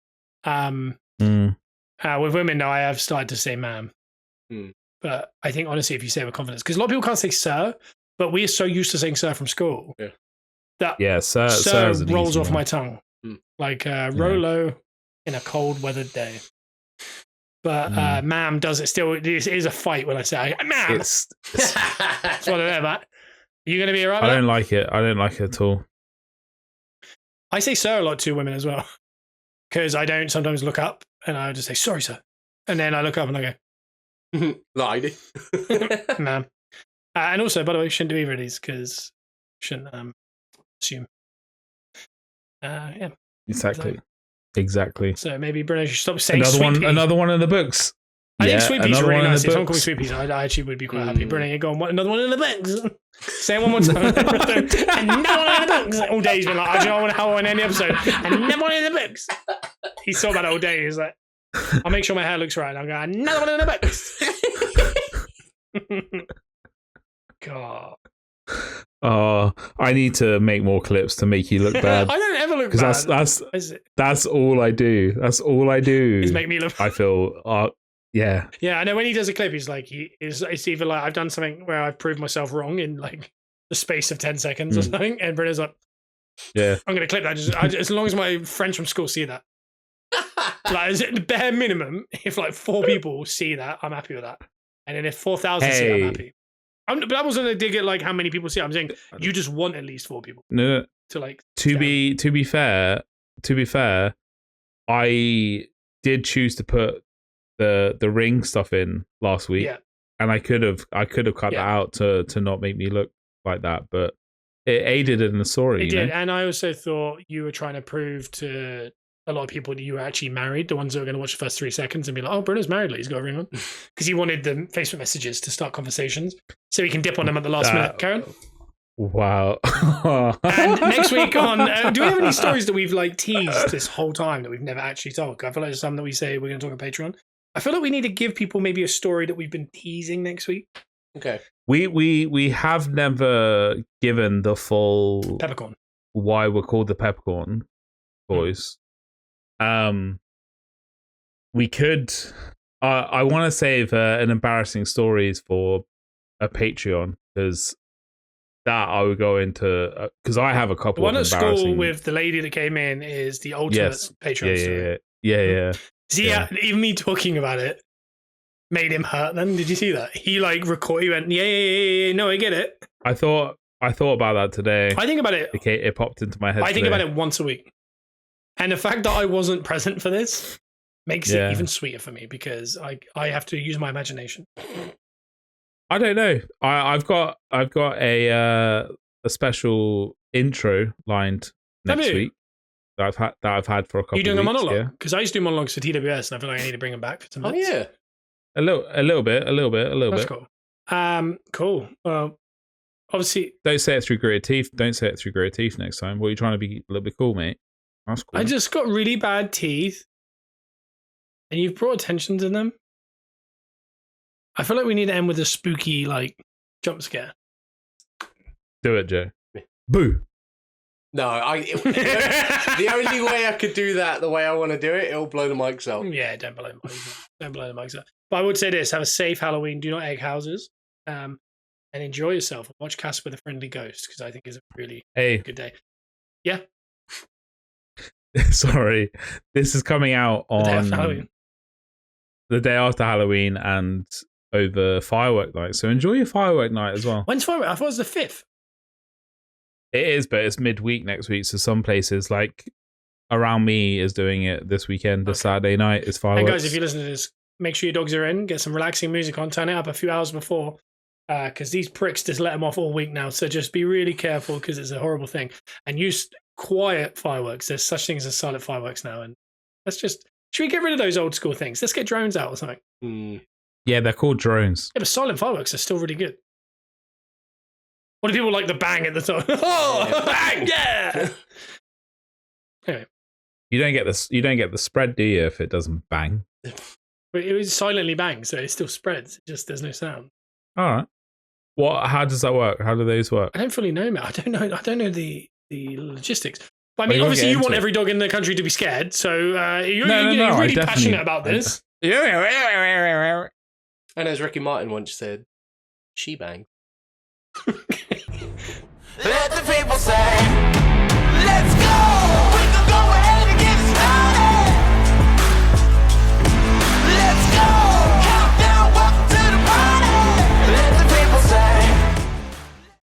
S2: With women, no, I have started to say ma'am. But I think honestly, if you say it with confidence, because a lot of people can't say sir, but we are so used to saying sir from school that sir rolls off my tongue like Rolo in a cold weathered day. But ma'am does it still. It is a fight when I say ma'am. It's what I know about. Are you going to be alright?
S1: I don't like it. I don't like it at all.
S2: I say sir a lot to women as well because I don't sometimes look up and I just say sorry, sir, and then I look up and I go
S3: lady,
S2: ma'am. And also, by the way, shouldn't do either of these because shouldn't assume. Yeah.
S1: Exactly.
S2: So maybe Bruno should stop saying
S1: another one in the books.
S2: I think sweet peas are really nice. If someone calls me sweet peas, I actually would be quite happy. Bruno, you're going, another one in the books. Say it one more time. Another one in the books. All day he's been like, I don't know how on any episode. Another one in the books. He saw that all day. He's like, I'll make sure my hair looks right. And I'll go, another one in the books. God.
S1: Oh, I need to make more clips to make you look bad.
S2: I don't ever look bad.
S1: Because that's all I do. That's all I do.
S2: Is make me look.
S1: I feel. Yeah.
S2: Yeah, I know when he does a clip, he's like, it's either like I've done something where I've proved myself wrong in like the space of 10 seconds or something, and Bruno's like,
S1: yeah,
S2: I'm going to clip that as long as my friends from school see that. Like, is it the bare minimum? If like 4 people see that, I'm happy with that. And then if 4,000 see it, I'm happy. But I wasn't a dig at like how many people see it. I'm saying you just want at least 4 people.
S1: No.
S2: To like
S1: to be fair, I did choose to put the ring stuff in last week, and I could have cut that out to not make me look like that, but it aided in the story.
S2: It did, and I also thought you were trying to prove to a lot of people that you were actually married, the ones that were going to watch the first 3 seconds and be like, "Oh, Bruno's married, he's got a ring on," because he wanted the Facebook messages to start conversations, so he can dip on them at the last minute. Karen.
S1: Wow.
S2: And next week on, do we have any stories that we've like teased this whole time that we've never actually told? I feel like there's some that we say we're going to talk on Patreon. I feel like we need to give people maybe a story that we've been teasing next week.
S3: Okay.
S1: We have never given the full
S2: Peppercorn.
S1: Why we're called the Peppercorn boys. We could. I want to save an embarrassing stories for a Patreon because that I would go into because I have a couple.
S2: The one
S1: of
S2: at school with the lady that came in is the ultimate Patreon story.
S1: Yeah.
S2: See, even me talking about it made him hurt. Then did you see that? He like record. He went, yeah. No, I get it.
S1: I thought about that today.
S2: I think about it.
S1: Okay, it popped into my head.
S2: I think about it once a week, and the fact that I wasn't present for this makes it even sweeter for me because I have to use my imagination.
S1: I don't know. I've got a special intro lined next week that I've had for a couple.
S2: You doing
S1: of weeks,
S2: a monologue? Because I used to do monologues for TWS, and I feel like I need to bring them back for some minutes.
S3: Oh yeah,
S1: a little bit.
S2: That's cool. Cool. Well, obviously,
S1: don't say it through gritted teeth. Don't say it through gritted teeth next time. What are you trying to be a little bit cool, mate? That's cool.
S2: I just got really bad teeth, and you've brought attention to them. I feel like we need to end with a spooky like jump scare.
S1: Do it, Joe. Boo.
S3: No, the only way I could do that, the way I want to do it, it'll blow the mics out.
S2: Yeah, don't blow the mics out. Don't blow the mics out. But I would say this: have a safe Halloween. Do not egg houses. and enjoy yourself and watch Casper with a Friendly Ghost, because I think it's a really
S1: Hey,
S2: good day. Yeah.
S1: sorry. This is coming out
S2: The day
S1: on
S2: after Halloween.
S1: the day after Halloween and over firework night. So enjoy your firework night as well.
S2: When's firework? I thought it was the 5th.
S1: It is, but it's midweek next week. So some places like around me is doing it this weekend. This Saturday night is fireworks.
S2: And guys, if you listen to this, make sure your dogs are in. Get some relaxing music on. Turn it up a few hours before, because these pricks just let them off all week now. So just be really careful, because it's a horrible thing. And use quiet fireworks. There's such things as silent fireworks now. And should we get rid of those old school things? Let's get drones out or something.
S1: Yeah, they're called drones.
S2: Yeah, but silent fireworks are still really good. What do people like the bang at the top? Oh, bang! Yeah. Anyway,
S1: You don't get the spread, do you? If it doesn't bang.
S2: but it was silently bang, so it still spreads. Just there's no sound.
S1: All right. How does that work? How do those work?
S2: I don't fully know, Matt. I don't know the logistics. But I mean,
S1: Well,
S2: obviously, you want every dog in the country to be scared. So you're really passionate about this.
S3: And as Ricky Martin once said, she bang.
S4: Let the people say